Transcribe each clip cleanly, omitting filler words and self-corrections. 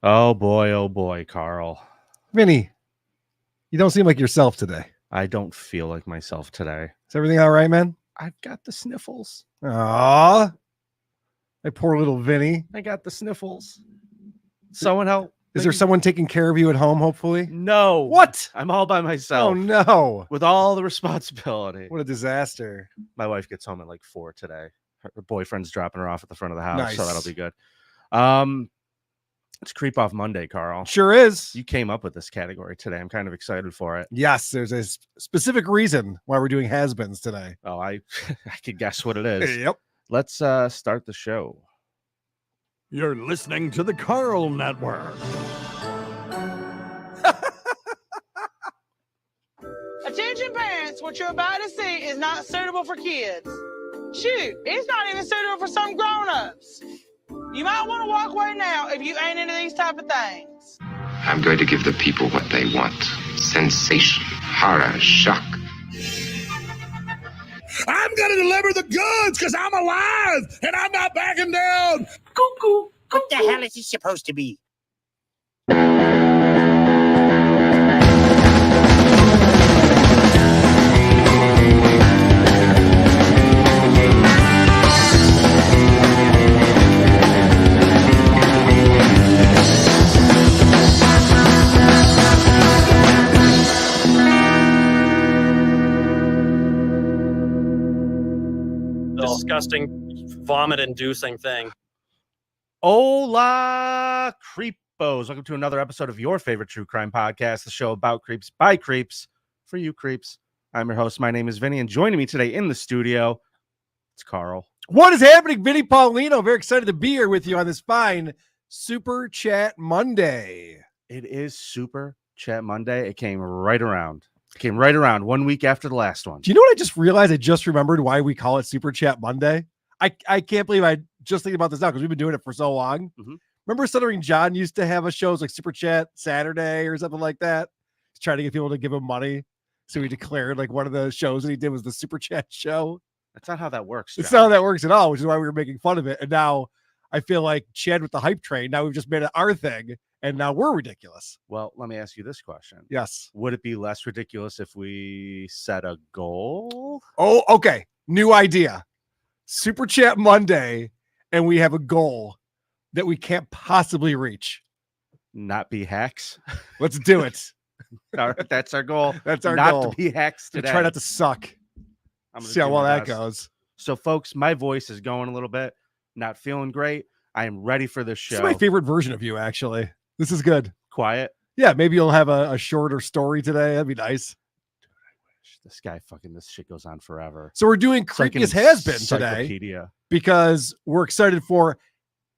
Oh boy, Karl. Vinnie, you don't seem like yourself today. I don't feel like myself today. Is everything all right, man? I've got the sniffles. Aw, my poor little Vinnie. I got the sniffles. Someone help. Is there someone taking care of you at home, hopefully? No. What? I'm all by myself. Oh, no. With all the responsibility. What a disaster. My wife gets home at like 4 today. Her boyfriend's dropping her off at the front of the house, Nice. so that'll be good. It's Creep Off Monday, Karl. Sure is. You came up with this category today. I'm kind of excited for it. Yes, there's a specific reason why we're doing has-beens today. Oh, I could guess what it is. Yep. Let's start the show. You're listening to the Karl Network. Attention parents, what you're about to see is not suitable for kids. Shoot, it's not even suitable for some grown-ups. You might want to walk away now if you ain't into these type of things. I'm going to give the people what they want. Sensation, horror, shock. I'm going to deliver the goods because I'm alive and I'm not backing down. Cuckoo. What the hell is he supposed to be? Disgusting, vomit-inducing thing. Hola, creepos. Welcome to another episode of your favorite true crime podcast, the show about creeps by creeps for you creeps. I'm your host. My name is Vinny, and joining me today in the studio, it's Karl. What is happening, Vinny Paulino? Very excited to be here with you on this fine Super Chat Monday. It is Super Chat Monday. It came right around. 1 week after the last one. Do you know what I just realized? I just remembered why we call it Super Chat Monday. I can't believe I just think about this now because we've been doing it for so long. Mm-hmm. Remember Stuttering John used to have a show like Super Chat Saturday or something like that? He's trying to get people to give him money. So he declared like one of the shows that he did was the Super Chat show. That's not how that works, John. It's not how that works at all, which is why we were making fun of it. And now I feel like Chad with the hype train. Now we've just made it our thing. And now we're ridiculous. Well, let me ask you this question. Yes. Would it be less ridiculous if we set a goal? Oh, okay. New idea. Super Chat Monday, and we have a goal that we can't possibly reach. Not be hacks. Let's do it. All right, that's our goal. That's our not goal. Not to be hacks today. Try not to suck. I'm gonna see how well that best. goes. So, folks, my voice is going a little bit. Not feeling great. I am ready for this show. This is my favorite version of you, actually. This is good. Quiet. Yeah, maybe you'll have a shorter story today. That'd be nice. Dude, I wish this guy this shit goes on forever. So we're doing Creepiest Has Been today because we're excited for,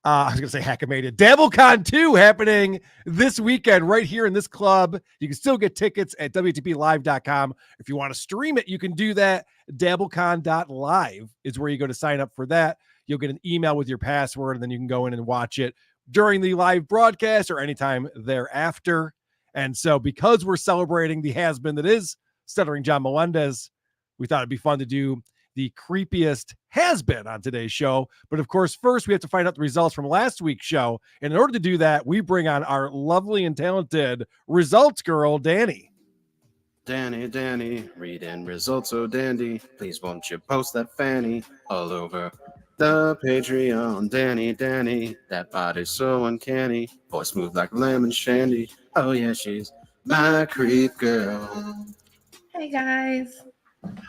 I was going to say Hackamania, DabbleCon 2 happening this weekend right here in this club. You can still get tickets at WTPlive.com. If you want to stream it, you can do that. Dabblecon.live is where you go to sign up for that. You'll get an email with your password, and then you can go in and watch it during the live broadcast or anytime thereafter. And so because we're celebrating the has-been that is Stuttering John Melendez, we thought it'd be fun to do the creepiest has-been on today's show. But of course, first we have to find out the results from last week's show. And in order to do that, we bring on our lovely and talented results girl, Danny. Danny, reading results so dandy. Please won't you post that fanny all over the Patreon. Danny, that body's so uncanny. Voice smooth like lemon shandy. Oh yeah, she's my creep girl. Hey guys.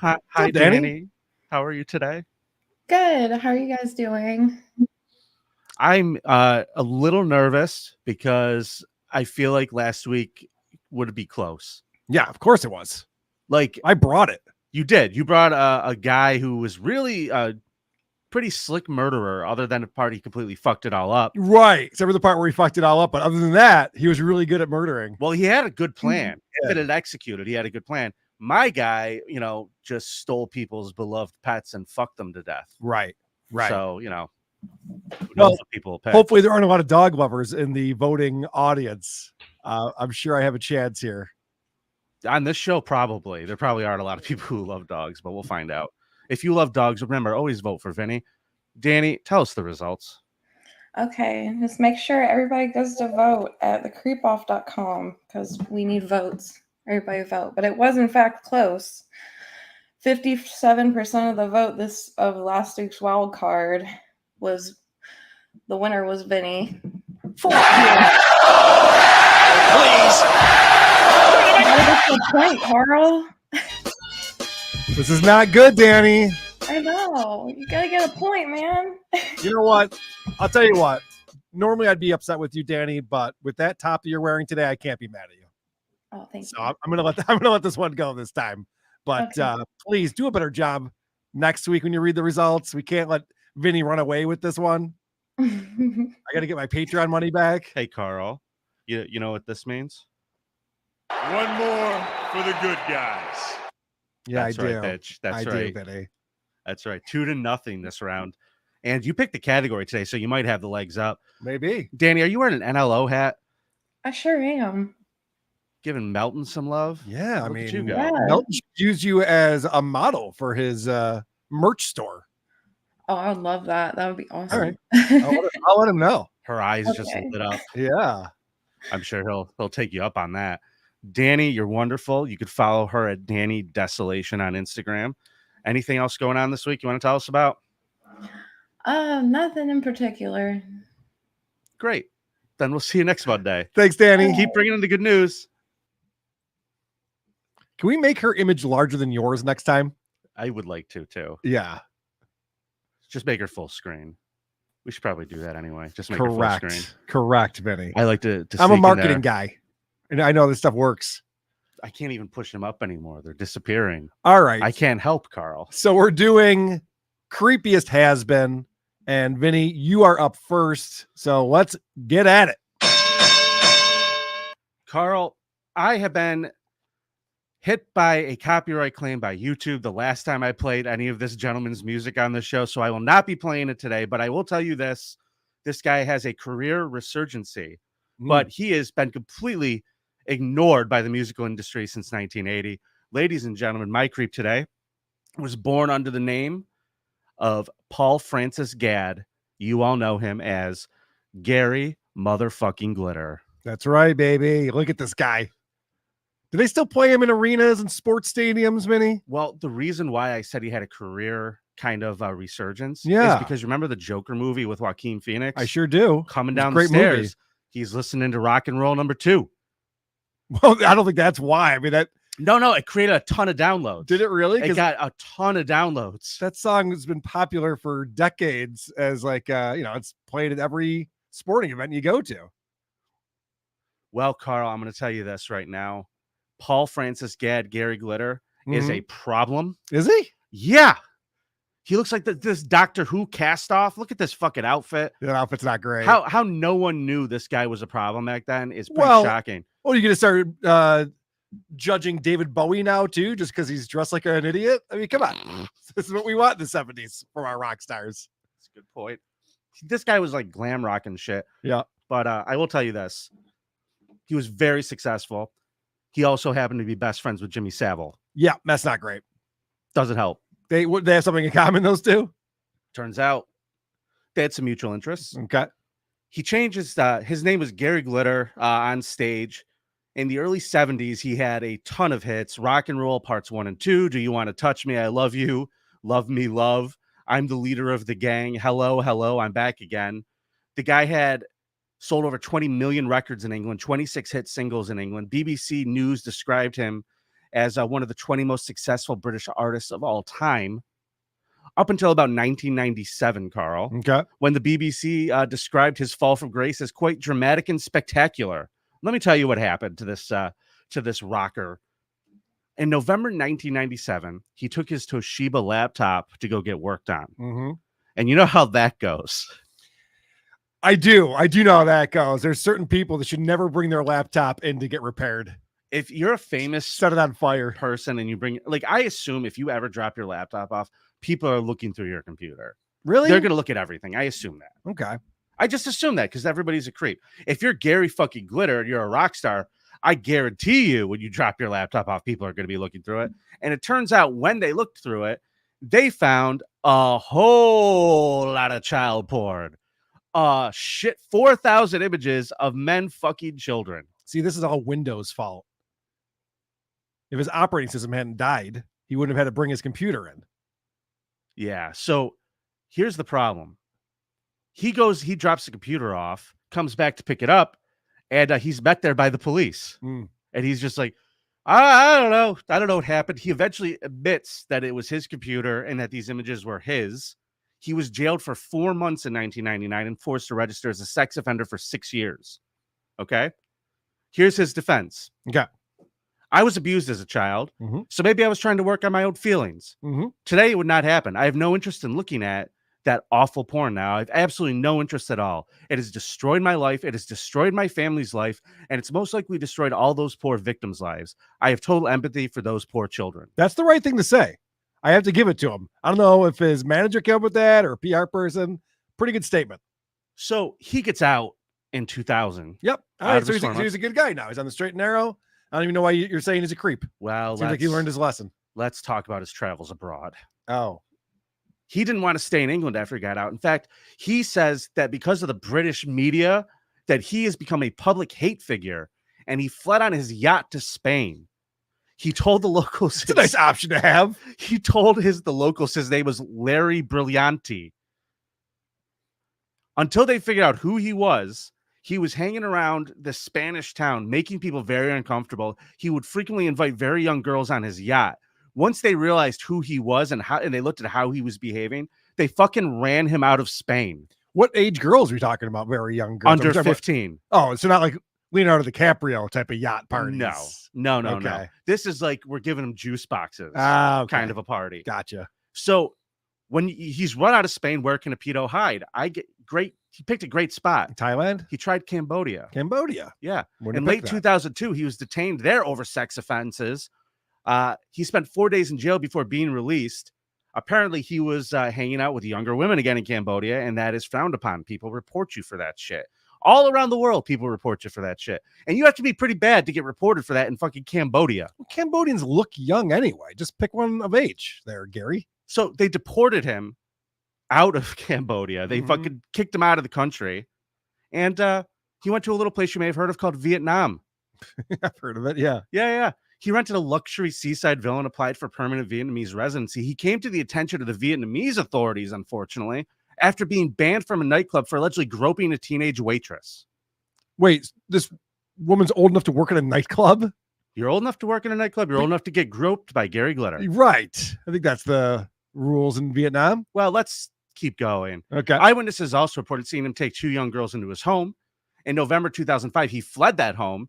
Hi Danny. How are you today? Good. How are you guys doing? I'm a little nervous because I feel like last week would be close. Yeah, of course it was. Like I brought it. You did. You brought a guy who was really pretty slick murderer, other than the part he completely fucked it all up. Right. Except for the part where he fucked it all up. But other than that, he was really good at murdering. Well, he had a good plan. Yeah. If it had executed, he had a good plan. My guy, just stole people's beloved pets and fucked them to death. Right. So, well, people pick. Hopefully there aren't a lot of dog lovers in the voting audience. I'm sure I have a chance here. On this show, probably. There probably aren't a lot of people who love dogs, but we'll find out. If you love dogs, remember, always vote for Vinny. Danny, tell us the results. Okay, just make sure everybody goes to vote at thecreepoff.com because we need votes. Everybody vote. But it was in fact close. 57% of the vote of last week's wild card was the winner was Vinnie. Fuck you. Please. You gotta get to the point, Carl. This is not good, Danny. I know. You gotta get a point, man. You know what? I'll tell you what. Normally I'd be upset with you, Danny, but with that top that you're wearing today, I can't be mad at you. Oh, thank So you. I'm gonna let this one go this time. But Okay. Please do a better job next week when you read the results. We can't let Vinny run away with this one. I got to get my Patreon money back. Hey, Carl, you know what this means? One more for the good guys. Yeah, That's I right, do. bitch. That's I right. do, Vinny. That's right. 2-0 this round. And you picked the category today, so you might have the legs up. Maybe. Danny, are you wearing an NLO hat? I sure am. Giving Melton some love? Yeah, I Look at mean, you go. Yeah. Melton should use you as a model for his merch store. Oh, I would love that. That would be awesome. All right. I'll let him know. Her eyes just Okay. lit up. Yeah. I'm sure he'll take you up on that. Danny, you're wonderful. You could follow her at Danny Desolation on Instagram. Anything else going on this week you want to tell us about? Nothing in particular. Great. Then we'll see you next Monday. Thanks, Danny. Keep bringing in the good news. Can we make her image larger than yours next time? I would like to, too. Yeah. Just make her full screen. We should probably do that anyway. Just make her full screen. Correct, Vinny. I like to I'm a sneak in marketing there. guy, and I know this stuff works. I can't even push them up anymore. They're disappearing. All right. I can't help, Carl. So we're doing Creepiest Has Been, and Vinny, you are up first. So let's get at it. Carl, I have been hit by a copyright claim by YouTube the last time I played any of this gentleman's music on the show, so I will not be playing it today, but I will tell you this. This guy has a career resurgency, but he has been completely ignored by the musical industry since 1980. Ladies and gentlemen, my creep today was born under the name of Paul Francis Gadd. You all know him as Gary motherfucking Glitter. That's right, baby. Look at this guy. Do they still play him in arenas and sports stadiums, Vinny? Well, the reason why I said he had a career kind of resurgence Yeah. is because remember the Joker movie with Joaquin Phoenix? I sure do. Coming It was a down the great stairs. movie. He's listening to Rock and Roll number 2. Well, I don't think that's why. I mean, that No, it created a ton of downloads. did it really? It 'Cause got a ton of downloads. that song has been popular for decades as like it's played at every sporting event you go to. Well, Carl, I'm going to tell you this right now. Paul Francis Gadd, Gary Glitter, is a problem. Is he? Yeah. He looks like this Doctor Who cast off. Look at this fucking outfit. That outfit's not great. How no one knew this guy was a problem back then is pretty Well, shocking. Oh, you're gonna start judging David Bowie now too, just because he's dressed like an idiot? I mean, come on. This is what we want in the 70s from our rock stars. That's a good point. This guy was like glam rock and shit. Yeah. But I will tell you this. He was very successful. He also happened to be best friends with Jimmy Savile. Yeah, that's not great. Doesn't help. They have something in common, those two? Turns out they had some mutual interests. Okay. He changes, his name was Gary Glitter on stage. In the early 70s, he had a ton of hits. Rock and Roll Parts 1 and 2. Do You Want to Touch Me? I Love You. Love Me, Love. I'm the Leader of the Gang. Hello, Hello, I'm Back Again. The guy had sold over 20 million records in England, 26 hit singles in England. BBC News described him as one of the 20 most successful British artists of all time. Up until about 1997, Carl, Okay. when the BBC described his fall from grace as quite dramatic and spectacular. Let me tell you what happened to this rocker. In November 1997, he took his Toshiba laptop to go get worked on. Mm-hmm. And you know how that goes. I do know how that goes. There's certain people that should never bring their laptop in to get repaired. If you're a famous Set it on fire. person and you bring, like, I assume if you ever drop your laptop off, people are looking through your computer. Really? They're going to look at everything. I assume that. Okay. I just assume that because everybody's a creep. If you're Gary fucking Glitter and you're a rock star, I guarantee you when you drop your laptop off, people are going to be looking through it. And it turns out when they looked through it, they found a whole lot of child porn. shit 4,000 images of men fucking children. See, this is all Windows' fault. If his operating system hadn't died, he wouldn't have had to bring his computer in. Yeah. So here's the problem. He drops the computer off, comes back to pick it up, and he's met there by the police. And he's just like, I don't know. I don't know what happened. He eventually admits that it was his computer and that these images were his. He was jailed for 4 months in 1999 and forced to register as a sex offender for 6 years. Okay. Here's his defense. Okay. I was abused as a child, so maybe I was trying to work on my own feelings. Today, it would not happen. I have no interest in looking at that awful porn now. I have absolutely no interest at all. It has destroyed my life. It has destroyed my family's life, and it's most likely destroyed all those poor victims' lives. I have total empathy for those poor children. That's the right thing to say. I have to give it to him. I don't know if his manager came up with that or a PR person. Pretty good statement. So he gets out in 2000. Yep. All right, so he's a good guy now. He's on the straight and narrow. I don't even know why you're saying he's a creep. Well, seems like he learned his lesson. Let's talk about his travels abroad. Oh. He didn't want to stay in England after he got out. In fact, he says that because of the British media, that he has become a public hate figure, and he fled on his yacht to Spain. He told the locals... It's a nice option to have. He told the locals his name was Larry Brillianti. Until they figured out who he was hanging around the Spanish town, making people very uncomfortable. He would frequently invite very young girls on his yacht. Once they realized who he was and they looked at how he was behaving, they fucking ran him out of Spain. What age girls are we talking about? Very young girls? Under 15. Oh, so not like Leonardo DiCaprio type of yacht parties. No. This is like we're giving him juice boxes. Okay. Kind of a party. Gotcha. So when he's run out of Spain, where can a pedo hide? He picked a great spot. Thailand? He tried Cambodia. Yeah. In late 2002, he was detained there over sex offenses. He spent 4 days in jail before being released. Apparently, he was hanging out with younger women again in Cambodia, and that is frowned upon. People report you for that shit. All around the world, people report you for that shit. And you have to be pretty bad to get reported for that in fucking Cambodia. Well, Cambodians look young anyway. Just pick one of age there, Gary. So they deported him out of Cambodia. They fucking kicked him out of the country. And he went to a little place you may have heard of called Vietnam. I've heard of it, yeah. Yeah. He rented a luxury seaside villa and applied for permanent Vietnamese residency. He came to the attention of the Vietnamese authorities, unfortunately, after being banned from a nightclub for allegedly groping a teenage waitress. Wait, this woman's old enough to work at a nightclub? You're old enough to work in a nightclub. You're old enough to get groped by Gary Glitter. Right. I think that's the rules in Vietnam. Well, let's keep going. Okay. Eyewitnesses also reported seeing him take 2 young girls into his home. In November 2005, he fled that home.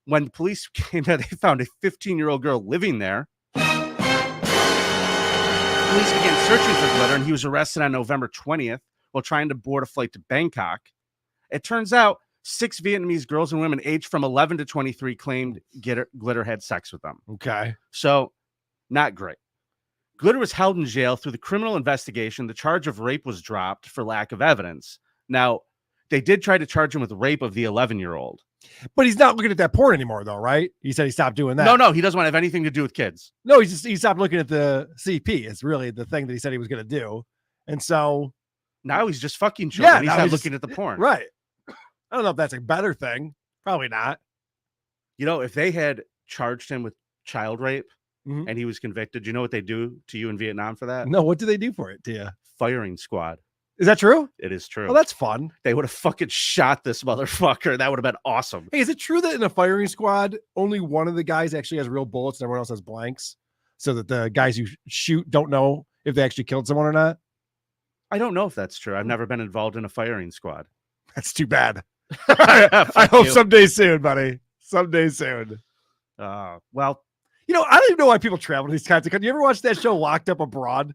When the police came there, they found a 15-year-old girl living there. Police began searching for Glitter, and he was arrested on November 20th while trying to board a flight to Bangkok. It turns out 6 Vietnamese girls and women aged from 11 to 23 claimed Glitter had sex with them. Okay. So, not great. Glitter was held in jail through the criminal investigation. The charge of rape was dropped for lack of evidence. Now, they did try to charge him with rape of the 11-year-old. But he's not looking at that porn anymore, though, right? He said he stopped doing that. No, he doesn't want to have anything to do with kids. No, he stopped looking at the CP. It's really the thing that he said he was going to do. And so now he's just fucking children. Yeah, he's not looking at the porn. Right. I don't know if that's a better thing. Probably not. You know, if they had charged him with child rape and he was convicted, you know what they do to you in Vietnam for that? No, what do they do for it to you? Firing squad. Is that true? It is true. Oh, that's fun. They would have fucking shot this motherfucker. That would have been awesome. Hey, is it true that in a firing squad, only one of the guys actually has real bullets and everyone else has blanks? So that the guys who shoot don't know if they actually killed someone or not? I don't know if that's true. I've never been involved in a firing squad. That's too bad. I hope someday soon, buddy. Someday soon. Well, you know, I don't even know why people travel to these kinds of countries. You ever watch that show Locked Up Abroad?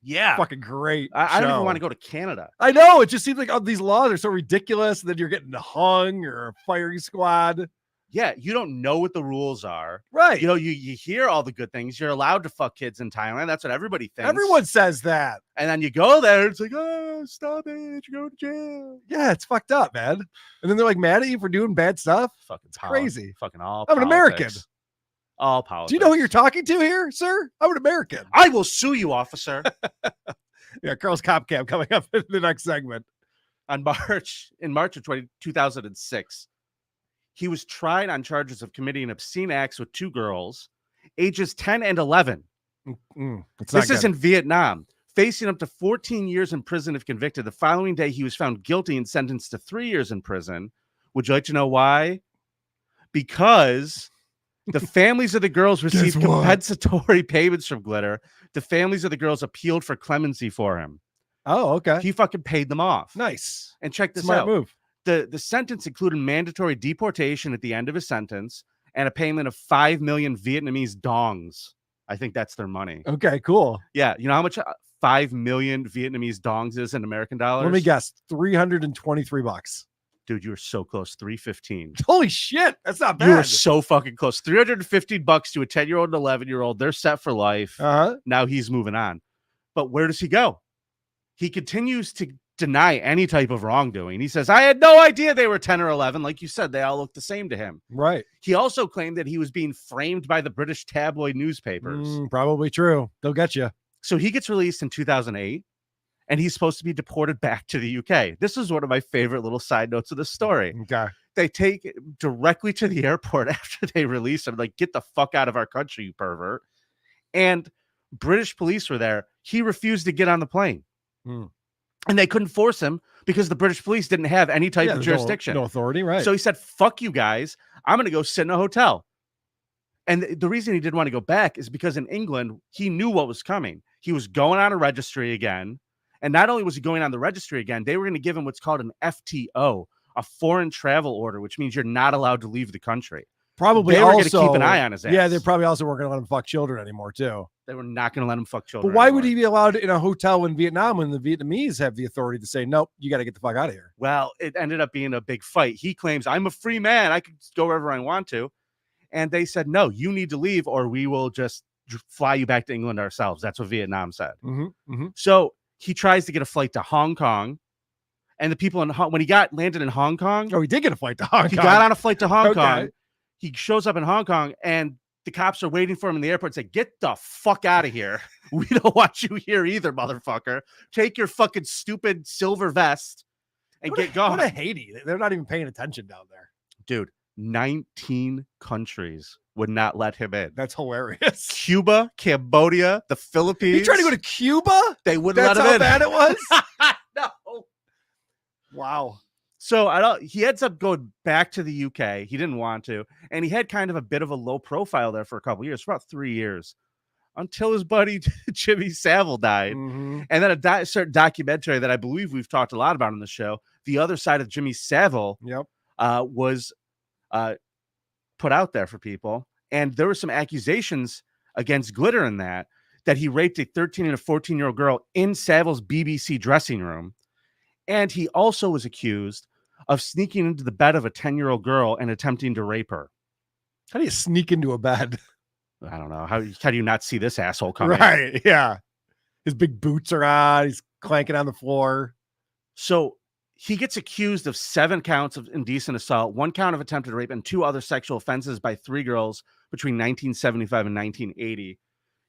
Yeah. Fucking great. I don't even want to go to Canada. I know. It just seems like these laws are so ridiculous that you're getting hung or a firing squad. Yeah, you don't know what the rules are. Right. You know, you hear all the good things. You're allowed to fuck kids in Thailand. That's what everybody thinks. Everyone says that. And then you go there, it's like, oh, stop it. You're going to jail. Yeah, it's fucked up, man. And then they're like mad at you for doing bad stuff. Fucking crazy. Fucking all I'm an American. All politics. Do you know who you're talking to here, sir? I'm an American. I will sue you, officer. Yeah, Karl's CopCam coming up in the next segment. in March of 2006. He was tried on charges of committing obscene acts with 2 girls, ages 10 and 11. This is in Vietnam. Facing up to 14 years in prison if convicted. The following day, he was found guilty and sentenced to 3 years in prison. Would you like to know why? Because the families of the girls received compensatory payments from Glitter. The families of the girls appealed for clemency for him. Oh, okay. He fucking paid them off. Nice. And check this Smart out. move. The sentence included mandatory deportation at the end of his sentence and a payment of 5 million Vietnamese dongs. I think that's their money. Okay, cool. Yeah. You know how much 5 million Vietnamese dongs is in American dollars? Let me guess. $323. Dude, you were so close. 315. Holy shit. That's not bad. You were so fucking close. $350 to a 10-year-old and 11-year-old. They're set for life. Now he's moving on. But where does he go? He continues to deny any type of wrongdoing. He says, I had no idea they were 10 or 11. Like you said, they all look the same to him. Right. He also claimed that he was being framed by the British tabloid newspapers. Probably true. They'll get you. So he gets released in 2008, and he's supposed to be deported back to the UK. This is one of my favorite little side notes of the story. Okay. They take it directly to the airport after they release him. Like, get the fuck out of our country, you pervert. And British police were there. He refused to get on the plane. And they couldn't force him because the British police didn't have any type of jurisdiction. No authority, right? So he said, fuck you guys. I'm going to go sit in a hotel. And the reason he didn't want to go back is because in England, he knew what was coming. He was going on a registry again. And not only was he going on the registry again, they were going to give him what's called an FTO, a foreign travel order, which means you're not allowed to leave the country. Probably they were also going to keep an eye on his ass. Yeah, they probably also weren't going to let him fuck children anymore, too. They were not going to let him fuck children. But why anymore. would he be allowed in a hotel in Vietnam when the Vietnamese have the authority to say, nope, you got to get the fuck out of here? Well, it ended up being a big fight. He claims, I'm a free man. I could go wherever I want to. And they said, no, you need to leave or we will just fly you back to England ourselves. That's what Vietnam said. So he tries to get a flight to Hong Kong. And the people when he landed in Hong Kong. Oh, he did get a flight to Hong Kong. He got on a flight to Hong Kong. He shows up in Hong Kong and the cops are waiting for him in the airport and say, get the fuck out of here. We don't want you here either, motherfucker. Take your fucking stupid silver vest and get going. What a Haiti. They're not even paying attention down there. Dude, 19 countries would not let him in. That's hilarious. Cuba, Cambodia, the Philippines. He tried to go to Cuba? They wouldn't let him in. That's how bad it was? No. Wow. So he ends up going back to the UK. He didn't want to. And he had kind of a bit of a low profile there for a couple of years, for about 3 years, until his buddy Jimmy Savile died. And then a certain documentary that I believe we've talked a lot about on the show, The Other Side of Jimmy Savile, was put out there for people. And there were some accusations against Glitter in that he raped a 13 and a 14-year-old girl in Savile's BBC dressing room. And he also was accused of sneaking into the bed of a 10-year-old girl and attempting to rape her. How do you sneak into a bed? I don't know. How do you not see this asshole coming? Right, yeah. His big boots are on. He's clanking on the floor. So he gets accused of 7 counts of indecent assault, 1 count of attempted rape, and 2 other sexual offenses by 3 girls between 1975 and 1980.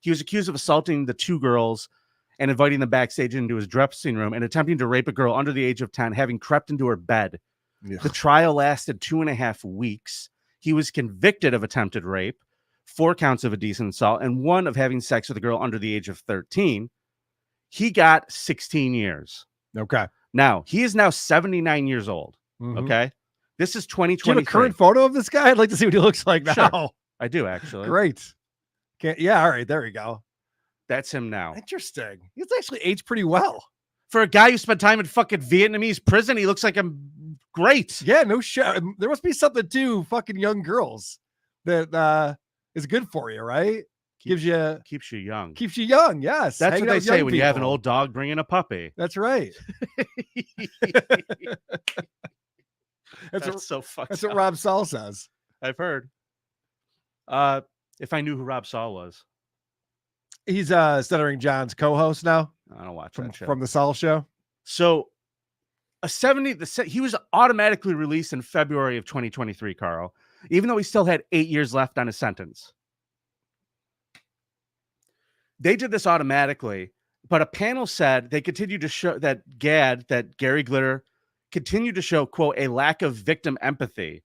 He was accused of assaulting the 2 girls and inviting them backstage into his dressing room and attempting to rape a girl under the age of 10, having crept into her bed. Yeah. The trial lasted 2.5 weeks. He was convicted of attempted rape, 4 counts of indecent assault, and 1 of having sex with a girl under the age of 13. He got 16 years. Okay. Now, he is now 79 years old. Okay. This is 2020. Do you have a current photo of this guy? I'd like to see what he looks like now. Sure. I do, actually. Great. Yeah. All right. There we go. That's him now. Interesting. He's actually aged pretty well. For a guy who spent time in fucking Vietnamese prison, he looks like I'm great. Yeah, no shit. There must be something to fucking young girls that is good for you, right? Keeps you young. Keeps you young, yes. That's what they say when you have an old dog bringing a puppy. That's right. That's so fucked That's up. what Rob Saul says. I've heard. If I knew who Rob Saul was. He's Stuttering John's co-host now. I don't watch that show. From the Saul Show. So he was automatically released in February of 2023, Carl, even though he still had 8 years left on his sentence. They did this automatically, but a panel said they continued to show that Gary Glitter continue to show, quote, a lack of victim empathy.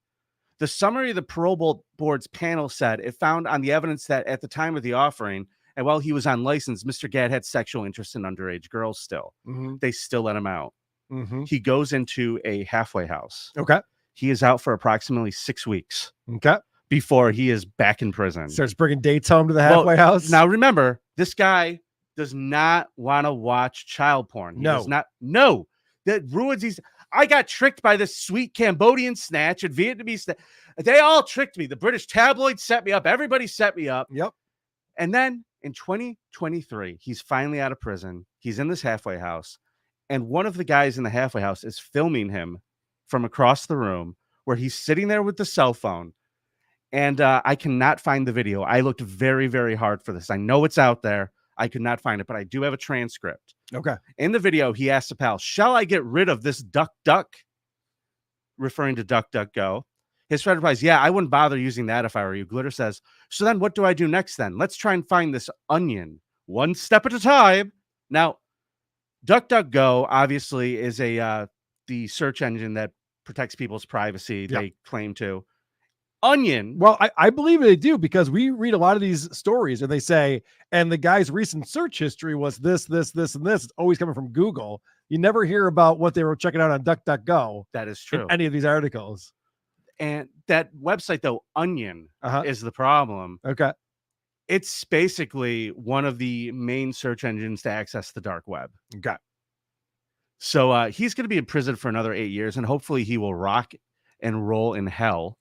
The summary of the parole board's panel said it found on the evidence that at the time of the offering, and while he was on license, Mr. Gadd had sexual interest in underage girls still. They still let him out. He goes into a halfway house. Okay. He is out for approximately 6 weeks. Okay. Before he is back in prison. Starts bringing dates home to the halfway house. Now remember, this guy does not want to watch child porn. He does not. No, that ruins these. I got tricked by this sweet Cambodian snatch and Vietnamese. They all tricked me. The British tabloids set me up. Everybody set me up. Yep. And then in 2023, he's finally out of prison. He's in this halfway house. And one of the guys in the halfway house is filming him from across the room where he's sitting there with the cell phone. And I cannot find the video. I looked very, very hard for this. I know it's out there. I could not find it, but I do have a transcript. Okay. In the video, he asks the pal, shall I get rid of this duck, referring to DuckDuckGo? His friend replies, yeah, I wouldn't bother using that if I were you. Glitter says, so then what do I do next then? Let's try and find this onion one step at a time. Now, DuckDuckGo obviously is the search engine that protects people's privacy. They claim to. Onion. Well, I believe they do, because we read a lot of these stories and they say, and the guy's recent search history was this, and this. It's always coming from Google. You never hear about what they were checking out on DuckDuckGo. That is true. In any of these articles. And that website, though, Onion, is the problem. Okay. It's basically one of the main search engines to access the dark web. Okay. So he's going to be in prison for another 8 years, and hopefully he will rock and roll in hell.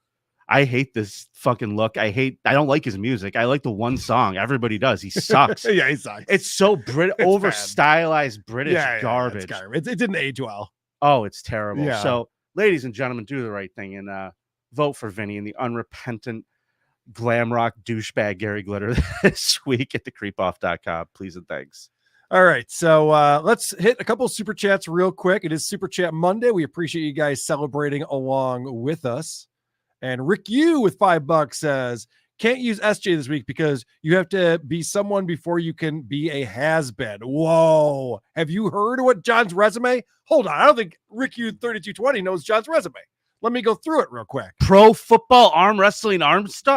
I hate this fucking look. I don't like his music. I like the one song. Everybody does. He sucks. Yeah, he sucks. It's so over stylized British garbage. It didn't age well. Oh, it's terrible. Yeah. So, ladies and gentlemen, do the right thing and vote for Vinny and the unrepentant glam rock douchebag Gary Glitter this week at thecreepoff.com. Please and thanks. All right, so let's hit a couple super chats real quick. It is Super Chat Monday. We appreciate you guys celebrating along with us. And Rick Yu with $5 says, can't use SJ this week because you have to be someone before you can be a has-been. Whoa. Have you heard of what John's resume? Hold on. I don't think Rick Yu 3220 knows John's resume. Let me go through it real quick. Pro football arm wrestling all-stars.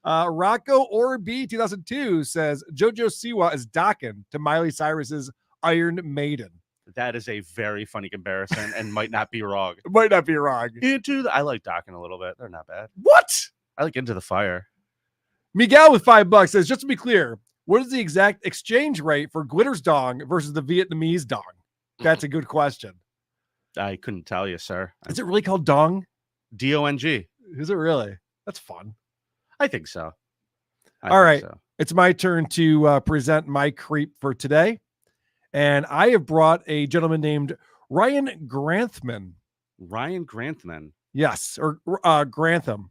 Rocco Orb 2002 says Jojo Siwa is Dokken to Miley Cyrus's Iron Maiden. That is a very funny comparison and might not be wrong. It might not be wrong. I like Dokken a little bit. They're not bad. What? I like Into the Fire. Miguel with $5 says, just to be clear, what is the exact exchange rate for Glitter's dong versus the Vietnamese dong? That's a good question. I couldn't tell you, sir. Is it really called dong? D-O-N-G. Is it really? That's fun. I think so. All right. It's my turn to present my creep for today. And I have brought a gentleman named Ryan Grantham. Ryan Grantham. Yes, or Grantham.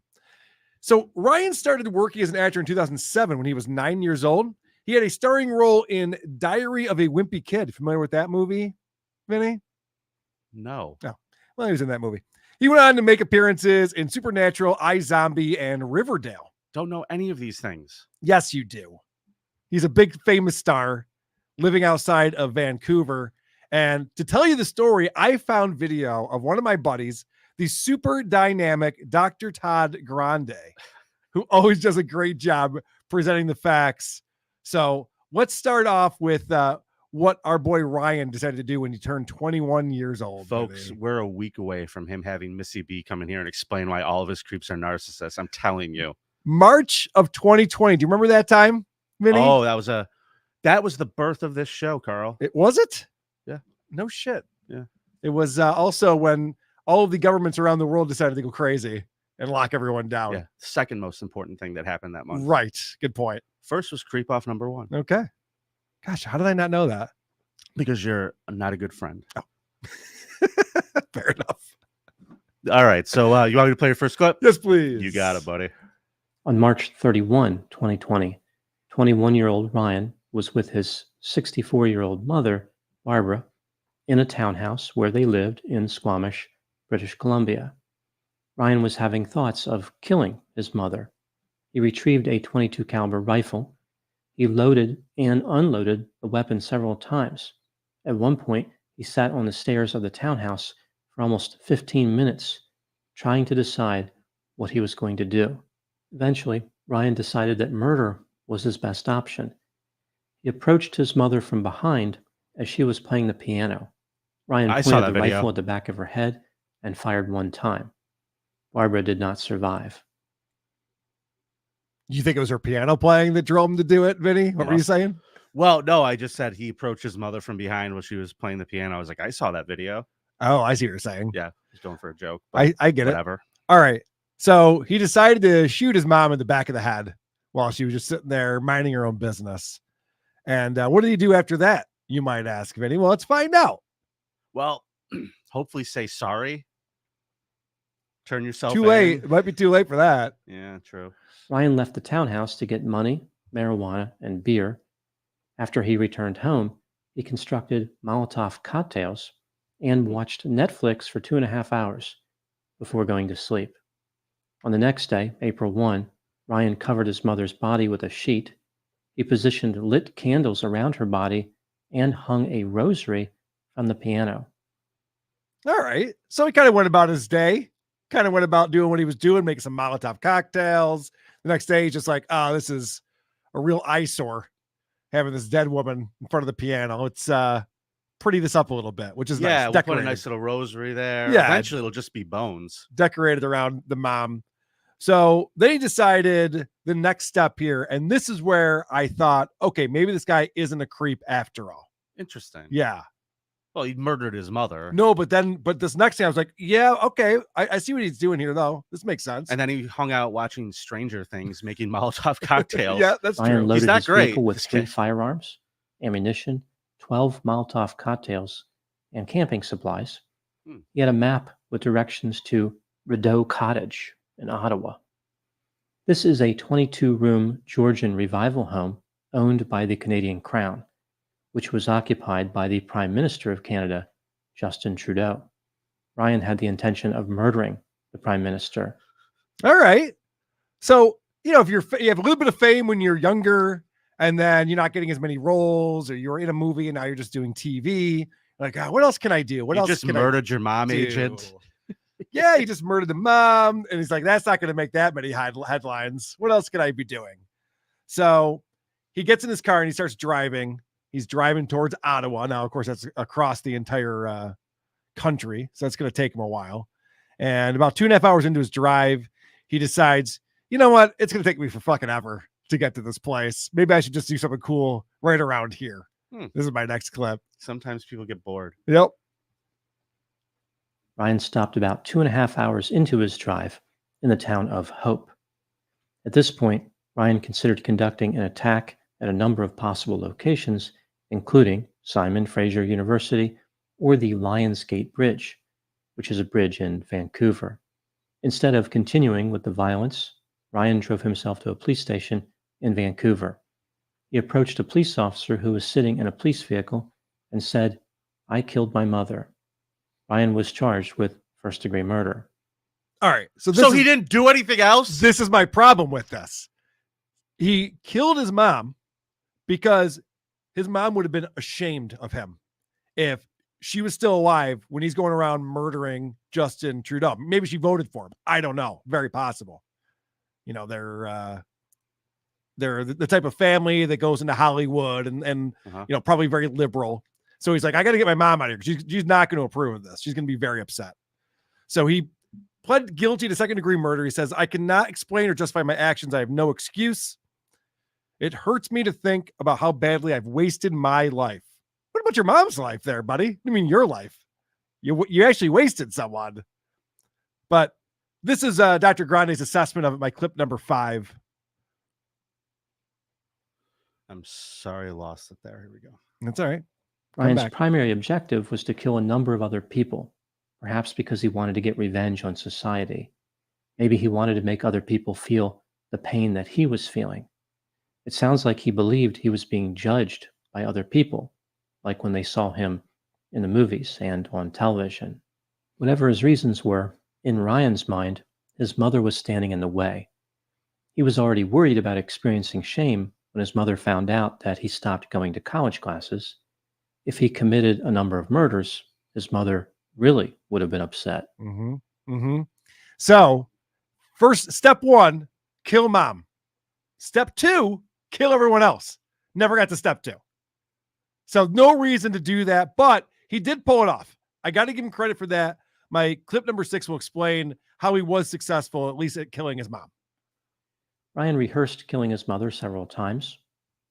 So Ryan started working as an actor in 2007 when he was 9 years old. He had a starring role in Diary of a Wimpy Kid. Familiar with that movie, Vinny? No. No. Well, he was in that movie. He went on to make appearances in Supernatural, iZombie, and Riverdale. Don't know any of these things. Yes, you do. He's a big famous star living outside of Vancouver. And to tell you the story, I found video of one of my buddies, the super dynamic Dr. Todd Grande, who always does a great job presenting the facts. So let's start off with what our boy Ryan decided to do when he turned 21 years old. Folks, Vinny. we're a week away from him having Missy B come in here and explain why all of his creeps are narcissists. I'm telling you. March of 2020. Do you remember that time, Vinny? Oh, that was the birth of this show, Carl. Was it? Yeah. No shit. Yeah. It was also when all of the governments around the world decided to go crazy and lock everyone down. Yeah. Second most important thing that happened that month. Right. Good point. First was Creep Off #1. Okay. Gosh, how did I not know that? Because you're not a good friend. Oh. Fair enough. All right. So you want me to play your first clip? Yes, please. You got it, buddy. On March 31, 2020, 21-year-old Ryan was with his 64-year-old mother, Barbara, in a townhouse where they lived in Squamish, British Columbia. Ryan was having thoughts of killing his mother. He retrieved a .22 caliber rifle. He loaded and unloaded the weapon several times. At one point, he He sat on the stairs of the townhouse for almost 15 minutes, trying to decide what he was going to do. Eventually, Ryan decided that murder was his best option. He approached his mother from behind as she was playing the piano. Ryan I saw pointed that the video. rifle at the back of her head and fired one time. Barbara did not survive. You think it was her piano playing that drove him to do it, Vinny? What were you saying? Well, no, I just said he approached his mother from behind while she was playing the piano. I was like, I saw that video. Oh, I see what you're saying. Yeah, he's going for a joke. I get whatever. it. All right. So he decided to shoot his mom in the back of the head while she was just sitting there minding her own business. And what did he do after that? You might ask, Vinny. Well, let's find out. Well, hopefully say sorry. Turn yourself Too in. late. It might be too late for that. Yeah, true. Ryan left the townhouse to get money, marijuana, and beer. After he returned home, he constructed Molotov cocktails and watched Netflix for 2.5 hours before going to sleep. On the next day, April 1, Ryan covered his mother's body with a sheet. He positioned lit candles around her body and hung a rosary from the piano. All right. So he kind of went about his day, kind of went about doing what he was doing, making some Molotov cocktails. The next day, he's just like, oh, this is a real eyesore having this dead woman in front of the piano. It's pretty this up a little bit, which is nice. We'll put a nice little rosary there. Yeah. Eventually, it'll just be bones. Decorated around the mom. So they decided the next step here. And this is where I thought, okay, maybe this guy isn't a creep after all. Interesting. Yeah. Well, he murdered his mother. No, but this next thing I was like, yeah, okay. I see what he's doing here, though. This makes sense. And then he hung out watching Stranger Things, making Molotov cocktails. Yeah, that's Ryan true. loaded He's not his great. vehicle with 3 firearms, ammunition, 12 Molotov cocktails, and camping supplies. He had a map with directions to Rideau Cottage in Ottawa. This is a 22-room Georgian revival home owned by the Canadian Crown, which was occupied by the Prime Minister of Canada, Justin Trudeau. Ryan had the intention of murdering the Prime Minister. All right. So, if you have a little bit of fame when you're younger and then you're not getting as many roles, or you're in a movie and now you're just doing TV, like, what else can I do? What You else just can murdered your I mom, do? agent. Yeah, he just murdered the mom. And he's like, that's not going to make that many headlines. What else could I be doing? So he gets in his car and he starts driving. He's driving towards Ottawa. Now, of course, that's across the entire country. So that's going to take him a while. And about 2.5 hours into his drive, he decides, you know what? It's going to take me for fucking ever to get to this place. Maybe I should just do something cool right around here. This is my next clip. Sometimes people get bored. Yep. Ryan stopped about 2.5 hours into his drive in the town of Hope. At this point, Ryan considered conducting an attack at a number of possible locations, including Simon Fraser University or the Lionsgate Bridge, which is a bridge in Vancouver. Instead of continuing with the violence, Ryan drove himself to a police station in Vancouver. He approached a police officer who was sitting in a police vehicle and said, "I killed my mother." Ryan was charged with first-degree murder. All right. So he didn't do anything else? This is my problem with this. He killed his mom because his mom would have been ashamed of him if she was still alive when he's going around murdering Justin Trudeau. Maybe she voted for him. I don't know. Very possible. They're the type of family that goes into Hollywood and probably very liberal. So he's like, I got to get my mom out of here. She's not going to approve of this. She's going to be very upset. So he pled guilty to second-degree murder. He says, I cannot explain or justify my actions. I have no excuse. It hurts me to think about how badly I've wasted my life. What about your mom's life there, buddy? I mean, your life. You actually wasted someone. But this is Dr. Grande's assessment of it, my clip number 5. I'm sorry I lost it there. Here we go. That's all right. Ryan's primary objective was to kill a number of other people, perhaps because he wanted to get revenge on society. Maybe he wanted to make other people feel the pain that he was feeling. It sounds like he believed he was being judged by other people, like when they saw him in the movies and on television. Whatever his reasons were, in Ryan's mind, his mother was standing in the way. He was already worried about experiencing shame when his mother found out that he stopped going to college classes. If he committed a number of murders, his mother really would have been upset. Mm-hmm. Mm-hmm. So, step 1, kill mom. Step 2, kill everyone else. Never got to step 2. So no reason to do that, but he did pull it off. I got to give him credit for that. My clip number 6 will explain how he was successful, at least at killing his mom. Ryan rehearsed killing his mother several times.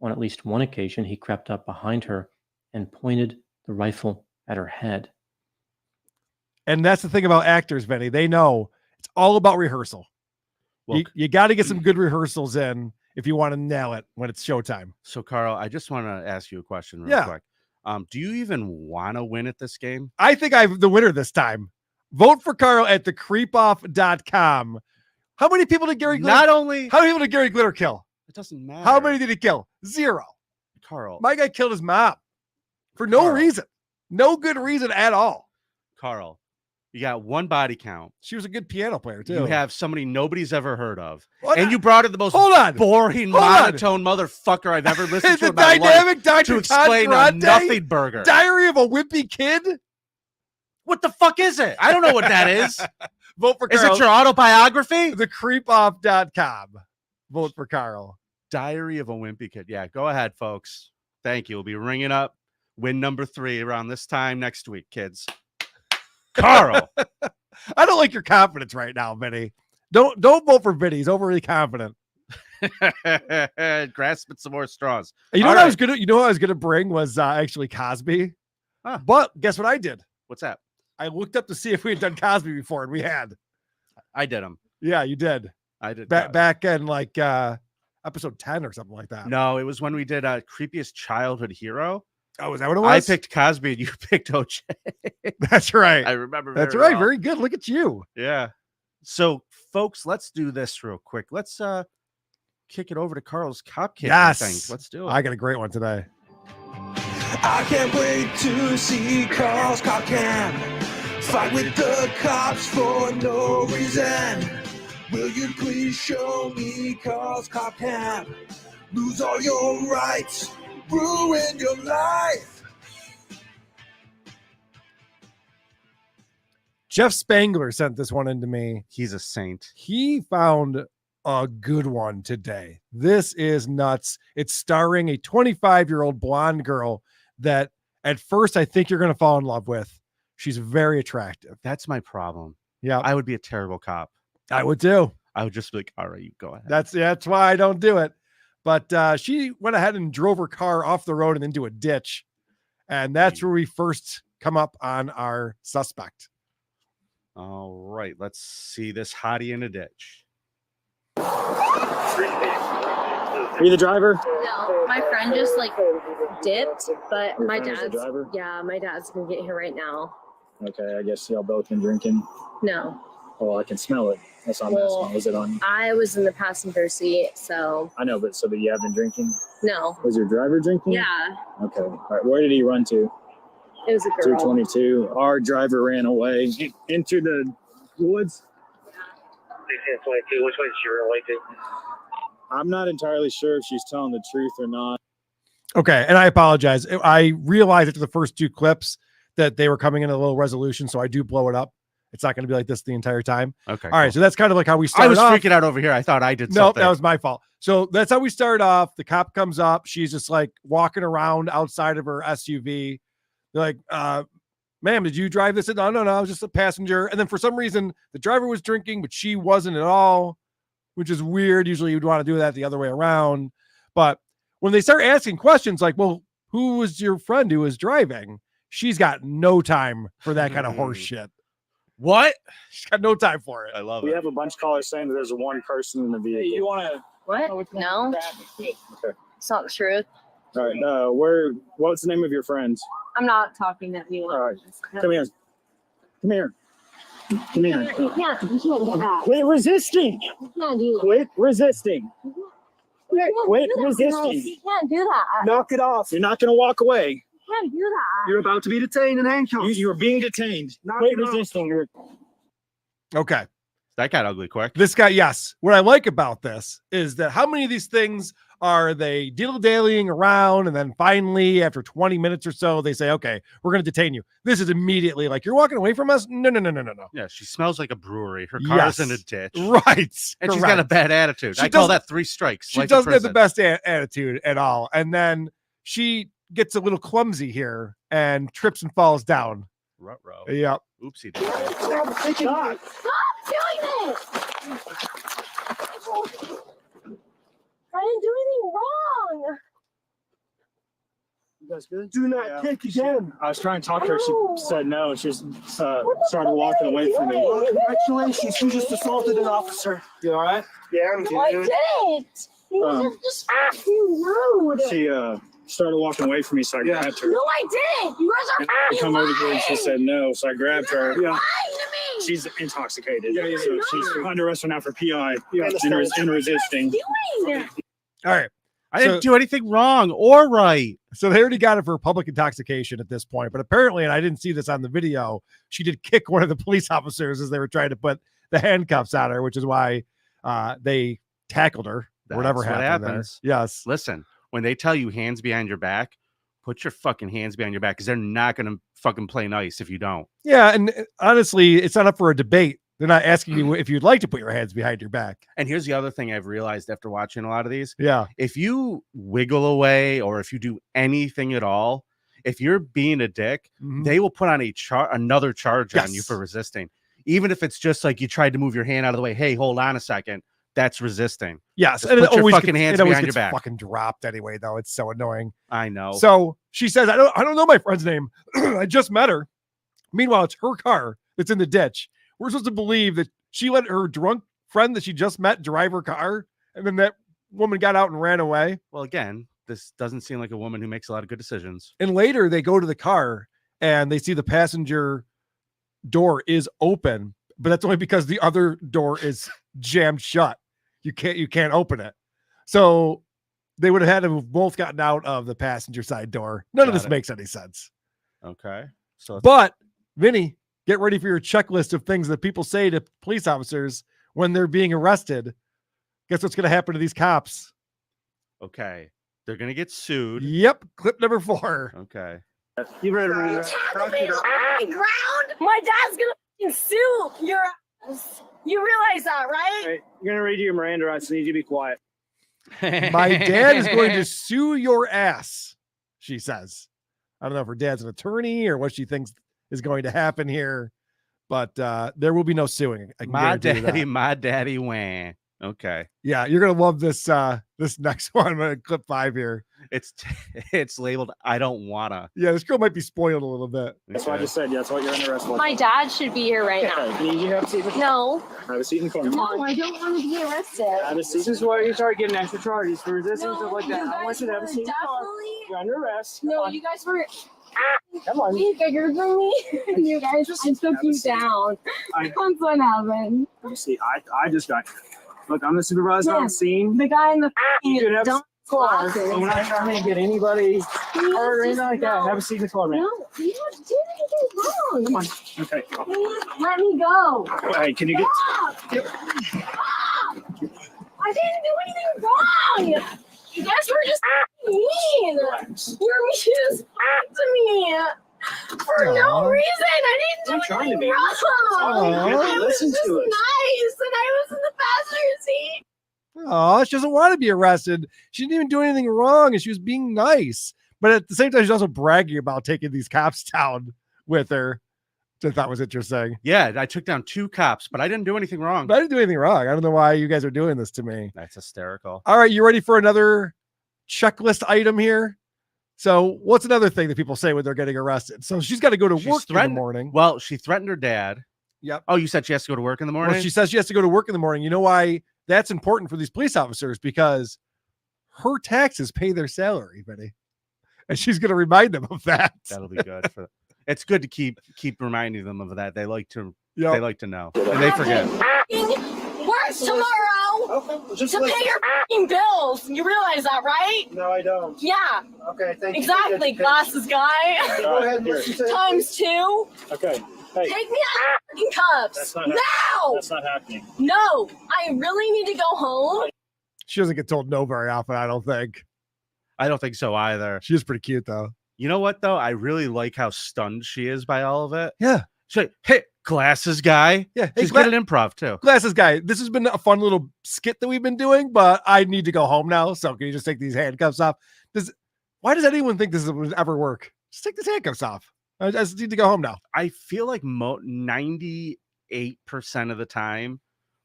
On at least one occasion, he crept up behind her and pointed the rifle at her head. And that's the thing about actors, Vinny. They know it's all about rehearsal. Well, you got to get some good rehearsals in if you want to nail it when it's showtime. So, Karl, I just want to ask you a question real quick. Do you even want to win at this game? I think I'm the winner this time. Vote for Karl at thecreepoff.com. How many people did Gary Glitter? How many people did Gary Glitter kill? It doesn't matter. How many did he kill? 0. Karl. My guy killed his mom for no reason. No good reason at all. Karl, you got 1 body count. She was a good piano player, too. You have somebody nobody's ever heard of. What? And you brought in the most boring, monotone motherfucker I've ever listened to in my life to explain a nothing burger. Diary of a Wimpy Kid? What the fuck is it? I don't know what that is. Vote for Karl. Is it your autobiography? Thecreepoff.com. Vote for Karl. Diary of a Wimpy Kid. Yeah, go ahead, folks. Thank you. We'll be ringing up win number 3 around this time next week, kids. Karl. I don't like your confidence right now, Vinny. Don't vote for Vinny. He's overly confident. Grasping some more straws. You know what I was gonna bring was actually Cosby. Huh. But guess what I did? What's that? I looked up to see if we had done Cosby before, and we had. I did them. Yeah, you did. I did. Back in like episode 10 or something like that. No, it was when we did Creepiest Childhood Hero. Oh, is that what it was? I picked Cosby and you picked OJ. That's right. I remember. That's right. Well. Very good. Look at you. Yeah. So, folks, let's do this real quick. Let's kick it over to Karl's CopCam. Yes. Let's do it. I got a great one today. I can't wait to see Karl's CopCam fight with the cops for no reason. Will you please show me Karl's CopCam? Lose all your rights, ruin your life. Jeff Spangler sent this one in to me. He's a saint. He found a good one today. This is nuts. It's starring a 25-year-old blonde girl that at first I think you're going to fall in love with. She's very attractive. That's my problem. Yeah. I would be a terrible cop. I would too. I would just be like, all right, you go ahead. That's why I don't do it. But she went ahead and drove her car off the road and into a ditch. And that's where we first come up on our suspect. All right, let's see this hottie in a ditch. Are you the driver? No, my friend just like dipped, but Your my friend's the dad's driver? yeah, my dad's gonna get here right now. Okay, I guess y'all both been drinking. No. Oh, I can smell it. That's all I'm asking. Was it on? I was in the passenger seat, so I know, but so that you have been drinking? no. Was your driver drinking? Yeah, Okay. All right. Where did he run to? it was a girl. 222. Our driver ran away into the woods. 22. Which way did she run away to? I'm not entirely sure if she's telling the truth or not. Okay, and I apologize. I realized after the first 2 clips that they were coming in a little resolution, so I do blow it up. It's not going to be like this the entire time. Okay. All right, so that's kind of like how we started. I was off. freaking out over here. I thought I did No, something. that was my fault. So that's how we start off. The cop comes up. She's just like walking around outside of her SUV. They're like, ma'am, did you drive this? No, I was just a passenger. And then for some reason, the driver was drinking, but she wasn't at all, which is weird. Usually you'd want to do that the other way around. But when they start asking questions like, well, who was your friend who was driving? She's got no time for that kind of horse shit. What? She's got no time for it. I love We it. have a bunch of callers saying that there's one person in the vehicle. You want to? What? No, Okay. it's not the truth. All right. What's the name of your friends? I'm not talking to anyone. All right. Come here. Come here. Come here. You can't do that. Quit resisting. You can't do that. Quit resisting. Quit You resisting. can't do that. Knock it off. You're not going to walk away. You can't do that. You're about to be detained and handcuffed. You're being detained. Quit resisting. Okay. That got ugly quick. This guy, yes. What I like about this is that how many of these things are they dilly-dallying around, and then finally, after 20 minutes or so, they say, okay, we're going to detain you. This is immediately like, you're walking away from us? No. Yeah, she smells like a brewery. Her car's in a ditch. Right. And she's got a bad attitude. I call that 3 strikes. She doesn't have the best attitude at all. And then she gets a little clumsy here and trips and falls down. Ruh-roh. Yep. Oopsie. Stop doing this! I didn't do anything wrong. You guys good? Do not kick again. I was trying to talk to her. She said no. She just started walking away from me. Well, congratulations. You just assaulted an officer. You all right? Yeah, I'm No, I didn't. You were just acting rude. She started walking away from me, so I grabbed her. No, I didn't. You guys are I come over here and she said no, so I grabbed her. Yeah. lying to me. She's intoxicated. Yeah. So she's under arrest now for PI and resisting. Doing? All right. I didn't do anything wrong or right. So they already got it for public intoxication at this point. But apparently, and I didn't see this on the video, she did kick one of the police officers as they were trying to put the handcuffs on her, which is why they tackled her. Whatever That's what happened happens. there. Yes. Listen, when they tell you hands behind your back, put your fucking hands behind your back because they're not going to fucking play nice if you don't. Yeah. And honestly, it's not up for a debate. They're not asking you if you'd like to put your hands behind your back. And here's the other thing I've realized after watching a lot of these. Yeah. If you wiggle away or if you do anything at all, if you're being a dick, they will put on another charge on you for resisting. Even if it's just like you tried to move your hand out of the way. Hey, hold on a second. That's resisting. Yes. Just And put it your always fucking hands it always behind your gets back. fucking dropped anyway, though. It's so annoying. I know. So she says, I don't know my friend's name. I just met her. Meanwhile, it's her car that's in the ditch. We're supposed to believe that she let her drunk friend that she just met drive her car, and then that woman got out and ran away. Well, again, this doesn't seem like a woman who makes a lot of good decisions. And later they go to the car and they see the passenger door is open, but that's only because the other door is jammed shut. You can't open it. So they would have had to have both gotten out of the passenger side door. None of this makes any sense. Okay. So But Vinny, get ready for your checklist of things that people say to police officers when they're being arrested. Guess what's going to happen to these cops? Okay. They're going to get sued. Yep. Clip number 4. Okay. You ready to Tackle me on my ground. My dad's gonna sue your ass. You realize that, right? Hey, you're gonna read your Miranda rights. So I need you to be quiet. My dad is going to sue your ass, she says. I don't know if her dad's an attorney or what she thinks is going to happen here, but there will be no suing. I can guarantee you that. My daddy, wah. Okay. Yeah, you're gonna love this this next one. Clip 5 here. It's labeled I don't wanna. Yeah, this girl might be spoiled a little bit. That's what I just said. Yeah, that's what you're under arrest for. My dad should be here right now. Can you have a seat? No. Have a seat in the car. No, I don't want to be arrested. Have a seat. This is why you start getting extra charges for resisting No, stuff like that. I want you to have a seat in the car. You're under arrest. No, you guys were Come on. way bigger than me. You guys just took you down. That's what happened. Let me see. I just got. Look, I'm the supervisor on scene. The guy in the You can have a dump car. glasses. And we're not trying to get anybody hurt or anything like that. Have a seat in the car, man. No, you didn't do anything wrong. Come on. Okay. Please let me go. Hey, can you get? Stop. Stop. I didn't do anything wrong. You guys were just mean. You're mean as fuck to me. For no reason. I didn't do anything wrong. I was just nice and I was in the passenger seat. Oh, she doesn't want to be arrested. She didn't even do anything wrong, and she was being nice. But at the same time, she's also bragging about taking these cops down with her, which I thought was interesting. Yeah, I took down 2 cops, but I didn't do anything wrong. But I didn't do anything wrong. I don't know why you guys are doing this to me. That's hysterical. All right, you ready for another checklist item here? So what's another thing that people say when they're getting arrested? So she's got to go to work in the morning. Well, she threatened her dad. Yep. Oh, you said she has to go to work in the morning? Well, she says she has to go to work in the morning. You know why that's important for these police officers? Because her taxes pay their salary, Vinny. And she's going to remind them of that. That'll be good. It's good to keep reminding them of that. They like to Yep. they like to know. And they forget. Work tomorrow to pay your f***ing bills. You realize that, right? No, I don't. Yeah. Okay, thank you. Exactly, glasses guy. Go ahead. Times 2. Okay. Hey. Take me out and That's not now. That's not happening. No, I really need to go home. She doesn't get told no very often, I don't think. I don't think so either. She is pretty cute, though. You know what, though? I really like how stunned she is by all of it. Yeah. She's like, hey, glasses guy. Yeah. She's good at improv, too. Glasses guy, this has been a fun little skit that we've been doing, but I need to go home now. So can you just take these handcuffs off? Why does anyone think this would ever work? Just take these handcuffs off. I just need to go home now. I feel like 98% of the time,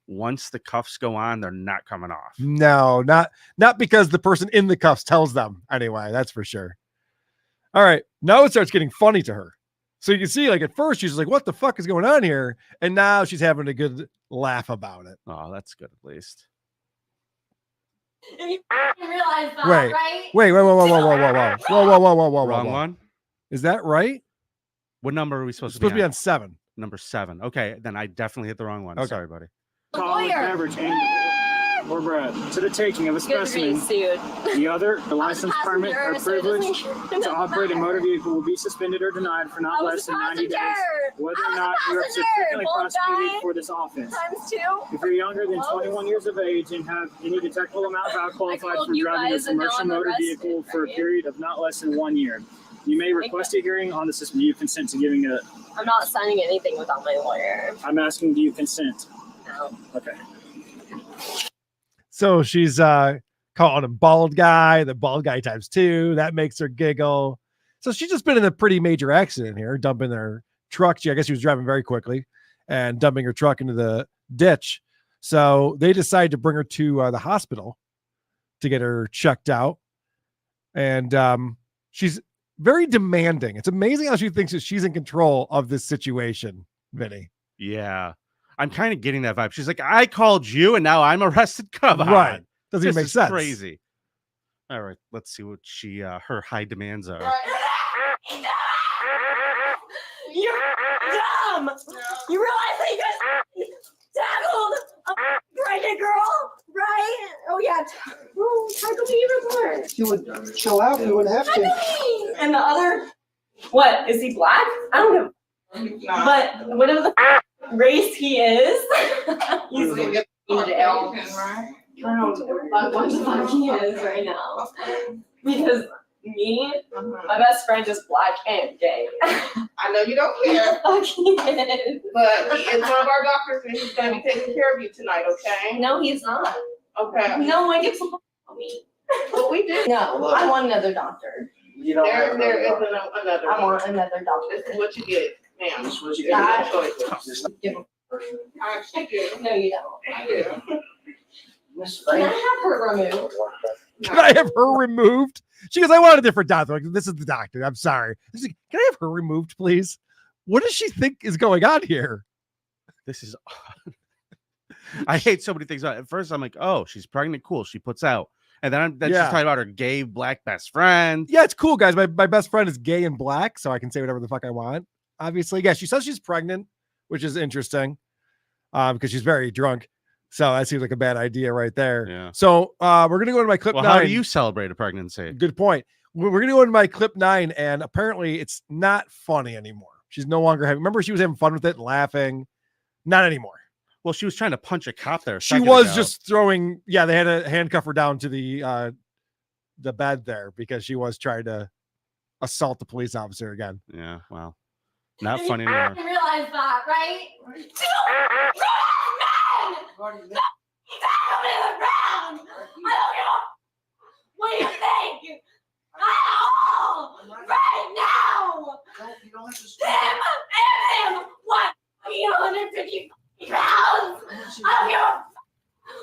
once the cuffs go on, they're not coming off. No, not because the person in the cuffs tells them anyway. That's for sure. All right. Now it starts getting funny to her. So you can see, like, at first she's like, what the fuck is going on here? And now she's having a good laugh about it. Oh, that's good at least. If you realize that, Wait, right? wait, whoa. Wrong one? Is that right? What number are we supposed It's to be supposed to be on 7. Number 7. Okay, then I definitely hit the wrong one. Okay. Sorry, buddy. Solid beverage and or bread to the taking of a specimen. The other, the license permit or privilege to operate a motor vehicle will be suspended or denied for not less than 90 days, whether or not you are sufficiently prosecuted for this offense. If you're younger than 21 years of age and have any detectable amount of alcohol qualified for driving a commercial motor vehicle for a period of not less than 1 year, you may request a hearing on the system. Do you consent to giving a... I'm not signing anything without my lawyer. I'm asking, do you consent? No. Okay. So she's calling him bald guy, the bald guy times 2. That makes her giggle. So she's just been in a pretty major accident here, dumping her truck. I guess she was driving very quickly and dumping her truck into the ditch. So they decide to bring her to the hospital to get her checked out. And she's very demanding. It's amazing how she thinks that she's in control of this situation, Vinny. Yeah. I'm kind of getting that vibe. She's like, I called you and now I'm arrested. Come on. Right. Doesn't even This make is sense. Crazy. All right. Let's see what her high demands are. You're dumb. You realize that you just tackled a pregnant girl, right? Oh yeah. Tackle me even more. You would chill out. You wouldn't have to. And the other, what is he black? I don't know. But whatever the race he is, he's gonna get in jail. I don't know what the fuck he is right now. Because me, my best friend is black and gay. I know you don't care, but he is one of our doctors and he's going to be taking care of you tonight, okay? No, he's not. Okay. No one gives a fuck about me. Well, we do. No, I want another doctor. You don't there is another. I want another doctor. This is what you get, ma'am. This is what you get. Give him. I do. No, you don't. I do. Can I have her removed? Can I have her removed? She goes, I want a different doctor. Like, this is the doctor. I'm sorry. She's like, can I have her removed, please? What does she think is going on here? This is I hate so many things. At first, I'm like, oh, she's pregnant. Cool. She puts out. And then she's talking about her gay black best friend. Yeah, it's cool, guys. My best friend is gay and black, so I can say whatever the fuck I want. Obviously. Yeah, she says she's pregnant, which is interesting because she's very drunk. So that seems like a bad idea right there. Yeah. So we're going to go into my clip 9. How do you celebrate a pregnancy? Good point. We're going to go into my clip 9, and apparently it's not funny anymore. She's no longer having, remember she was having fun with it and laughing. Not anymore. Well, she was trying to punch a cop there. She was just throwing, they had to handcuff her down to the bed there because she was trying to assault the police officer again. Yeah, well, not funny anymore. You realize that, right? What do you think? Right now! Him! What? 150 pounds! I don't give a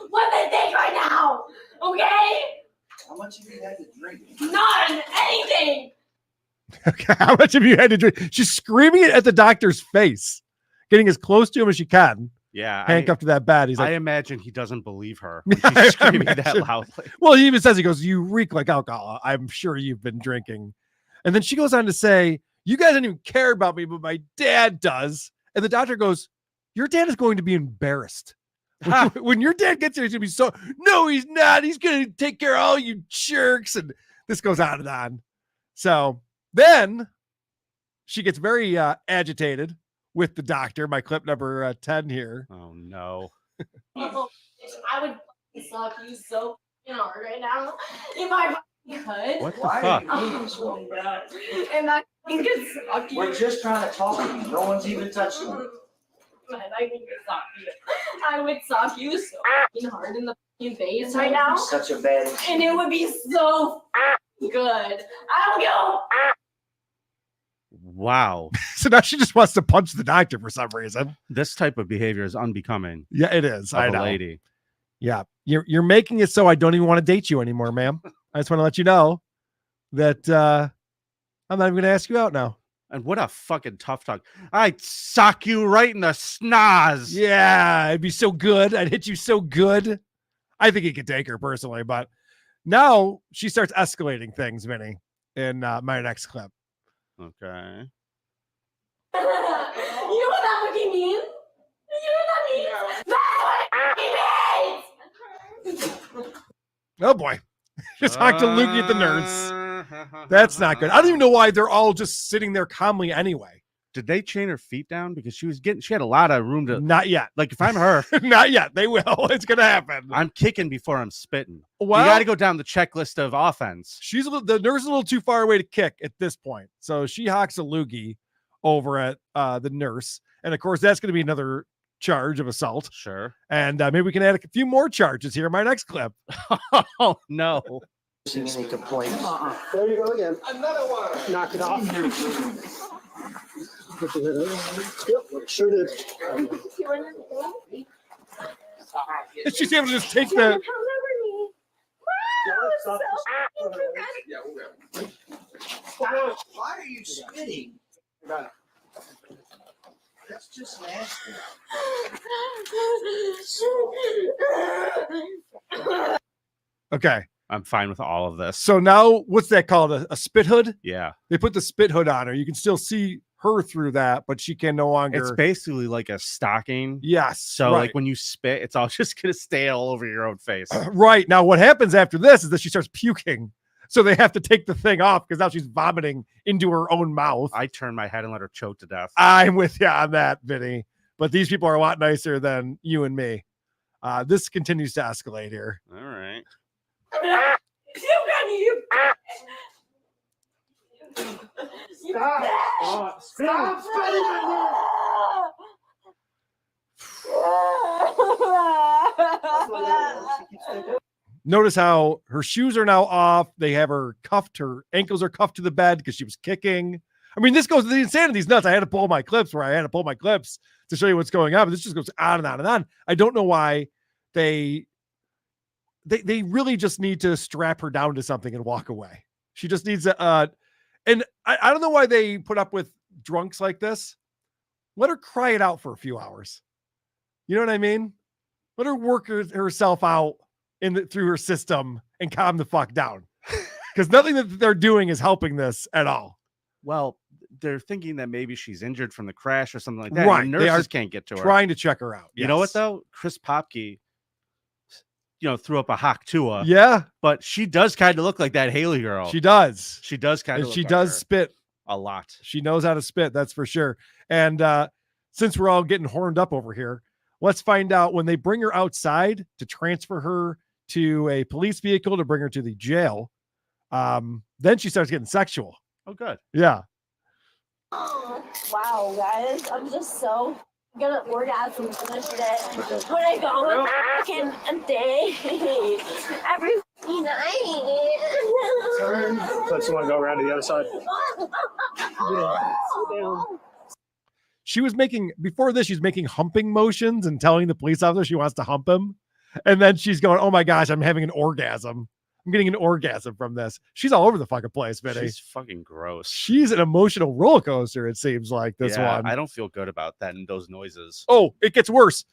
what they think right now! Okay? How much have you had to drink? None! Anything! Okay, how much have you had to drink? She's screaming it at the doctor's face, getting as close to him as she can. Yeah, handcuffed to that bed. He's like, I imagine he doesn't believe her when she's screaming that loudly. Well, he even says, he goes, you reek like alcohol. I'm sure you've been drinking. And then she goes on to say, you guys don't even care about me, but my dad does. And the doctor goes, your dad is going to be embarrassed. When your dad gets here, he's going to be no, he's not. He's going to take care of all you jerks. And this goes on and on. So then she gets very agitated, with the doctor. My clip number 10 here. Oh no. I would suck you so hard right now if I could. What the fuck? And I could suck you. We're just trying to talk to you. No one's even touched you. Man, I could suck you. I would suck you so hard in the face right now. Such a bad. And it would be so good. I don't go. Wow. So now she just wants to punch the doctor for some reason. This type of behavior is unbecoming. Yeah, it is. Of I a know. lady. Yeah. You're making it so I don't even want to date you anymore, ma'am. I just want to let you know that I'm not even going to ask you out now. And what a fucking tough talk. I'd sock you right in the schnoz. Yeah, it'd be so good. I'd hit you so good. I think he could take her personally, but now she starts escalating things, Vinny, in my next clip. Okay. You know what that fucking means? You know what that means? That's what it means! Oh boy. Just talked to Lukey at the nurse. That's not good. I don't even know why they're all just sitting there calmly anyway. Did they chain her feet down? Because she had a lot of room to. Not yet. Like if I'm her. Not yet. They will. It's going to happen. I'm kicking before I'm spitting. Well, you got to go down the checklist of offense. The nurse is a little too far away to kick at this point. So she hawks a loogie over at the nurse. And of course, that's going to be another charge of assault. Sure. And maybe we can add a few more charges here in my next clip. Oh, no. Any complaints? There you go again. Another one. Knock it off. Yep, sure did. She's able to just take the. Why are you spitting? That's just nasty. Okay. I'm fine with all of this. So now, what's that called? A spit hood? Yeah. They put the spit hood on her. You can still see her through that, but she can no longer. It's basically like a stocking. Yes. So right. like when you spit, it's all just going to stay all over your own face. Right. Now, what happens after this is that she starts puking. So they have to take the thing off because now she's vomiting into her own mouth. I turn my head and let her choke to death. I'm with you on that, Vinny. But these people are a lot nicer than you and me. This continues to escalate here. All right. Stop spitting on Notice how her shoes are now off. They have her cuffed. Her ankles are cuffed to the bed because she was kicking. I mean, this goes to the insanity's nuts. I had to pull my clips to show you what's going on. But this just goes on and on and on. I don't know why they really just need to strap her down to something and walk away. She just needs and I don't know why they put up with drunks like this. Let her cry it out for a few hours. You know what I mean? Let her work herself out through her system and calm the fuck down. Because nothing that they're doing is helping this at all. Well, they're thinking that maybe she's injured from the crash or something like that. Right. And nurses can't get to her. Trying to check her out. You know what, though? Chris Popke, threw up a hawk to her. Yeah. But she does kind of look like that Haley girl. She does. She does kind of look she like does her. spit A lot. She knows how to spit, that's for sure. And since we're all getting horned up over here, let's find out when they bring her outside to transfer her to a police vehicle to bring her to the jail. Then she starts getting sexual. Oh, good. Yeah. Oh, wow, guys. I'm just so gonna orgasm this day. When I go on fucking day, every night. Turn. Let's want to go around to the other side. She was before this, she's making humping motions and telling the police officer she wants to hump him. And then she's going, oh my gosh, I'm having an orgasm. I'm getting an orgasm from this. She's all over the fucking place, Vinny. She's fucking gross. She's an emotional roller coaster, it seems like, this one. I don't feel good about that and those noises. Oh, it gets worse.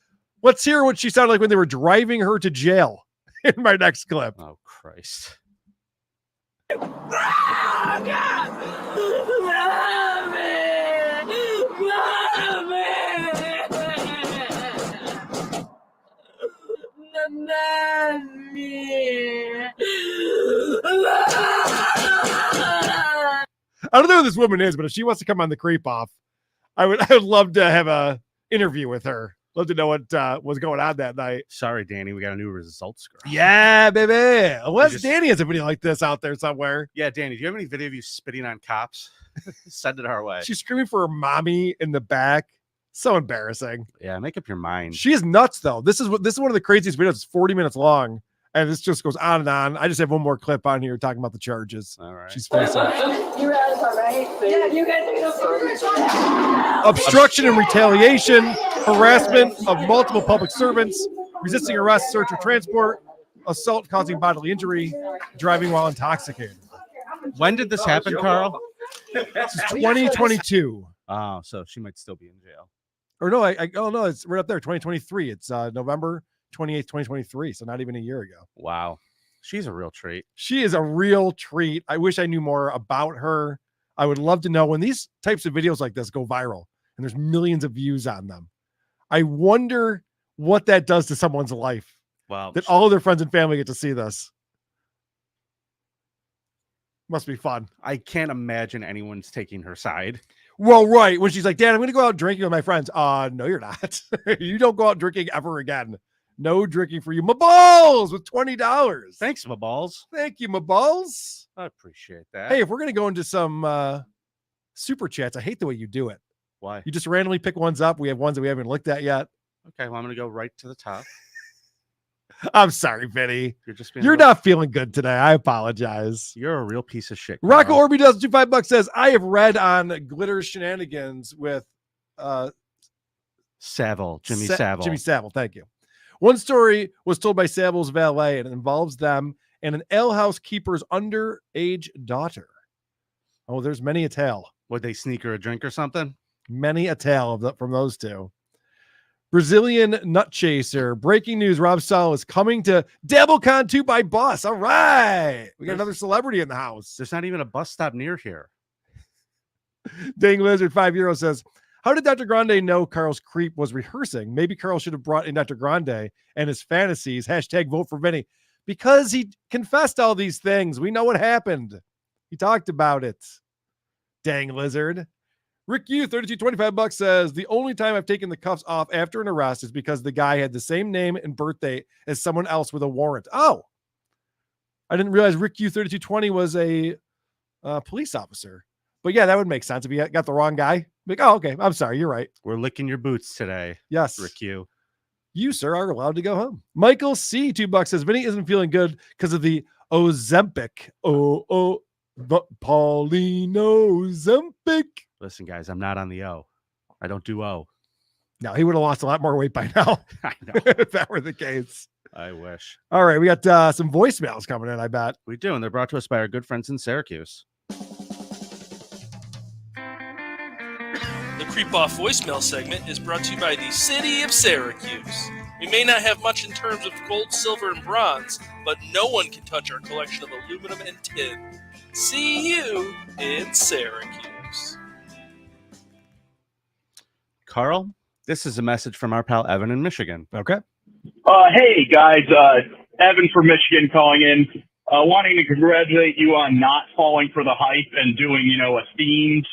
Let's hear what she sounded like when they were driving her to jail in my next clip. Oh, Christ. I don't know who this woman is, but if she wants to come on the creep off, I would love to have a interview with her. Love to know what was going on that night. Sorry, Danny, we got a new results girl. Yeah, baby. Unless Danny has a video like this out there somewhere. Yeah, Danny, do you have any video of you spitting on cops? Send it our way. She's screaming for her mommy in the back. So embarrassing. Yeah, make up your mind. She is nuts, though. This is one of the craziest videos. It's 40 minutes long, and this just goes on and on. I just have one more clip on here talking about the charges. All right. She's facing You guys are right. Yeah, you guys are obstruction and retaliation, harassment of multiple public servants, resisting arrest, search, or transport, assault causing bodily injury, driving while intoxicated. When did this happen, Carl? This is 2022. Oh, so she might still be in jail. Or no, no, it's right up there, 2023. It's November 28th, 2023, so not even a year ago. Wow. She's a real treat. She is a real treat. I wish I knew more about her. I would love to know when these types of videos like this go viral and there's millions of views on them. I wonder what that does to someone's life. Wow. That all of their friends and family get to see this. Must be fun. I can't imagine anyone's taking her side. Well, right. When she's like, Dad, I'm going to go out drinking with my friends. No, you're not. You don't go out drinking ever again. No drinking for you. My balls with $20. Thanks, my balls. Thank you, my balls. I appreciate that. Hey, if we're going to go into some super chats, I hate the way you do it. Why? You just randomly pick ones up. We have ones that we haven't looked at yet. Okay, well, I'm going to go right to the top. I'm sorry, Vinny. You're not feeling good today. I apologize. You're a real piece of shit. Rocco Orby does $25 says, I have read on Glitter Shenanigans with Savile, Jimmy Savile. Jimmy Savile, thank you. One story was told by Savile's valet, and it involves them and an alehouse keeper's underage daughter. Oh, there's many a tale. Would they sneak her a drink or something? Many a tale from those two. Brazilian Nut Chaser. Breaking news. Rob Sal is coming to DabbleCon 2 by bus. All right. We got another celebrity in the house. There's not even a bus stop near here. Dang Lizard 5 Euro says, how did Dr. Grande know Carl's creep was rehearsing? Maybe Carl should have brought in Dr. Grande and his fantasies. Hashtag vote for Vinny. Because he confessed all these things. We know what happened. He talked about it. Dang Lizard. Rick U, $32.25 says, the only time I've taken the cuffs off after an arrest is because the guy had the same name and birthday as someone else with a warrant. Oh, I didn't realize Rick U, 3220 was a police officer. But yeah, that would make sense if you got the wrong guy. Like, oh, okay. I'm sorry. You're right. We're licking your boots today. Yes. Rick U. You, sir, are allowed to go home. Michael C, $2 says, Vinny isn't feeling good because of the Ozempic. The Pauline Ozempic. Listen, guys, I'm not on the O. I don't do O. No, he would have lost a lot more weight by now. I know. If that were the case. I wish. All right, we got some voicemails coming in, I bet. We do, and they're brought to us by our good friends in Syracuse. The Creep Off voicemail segment is brought to you by the City of Syracuse. We may not have much in terms of gold, silver, and bronze, but no one can touch our collection of aluminum and tin. See you in Syracuse. Carl, this is a message from our pal Evan in Michigan. Okay. Hey, guys. Evan from Michigan calling in. Wanting to congratulate you on not falling for the hype and doing, a themed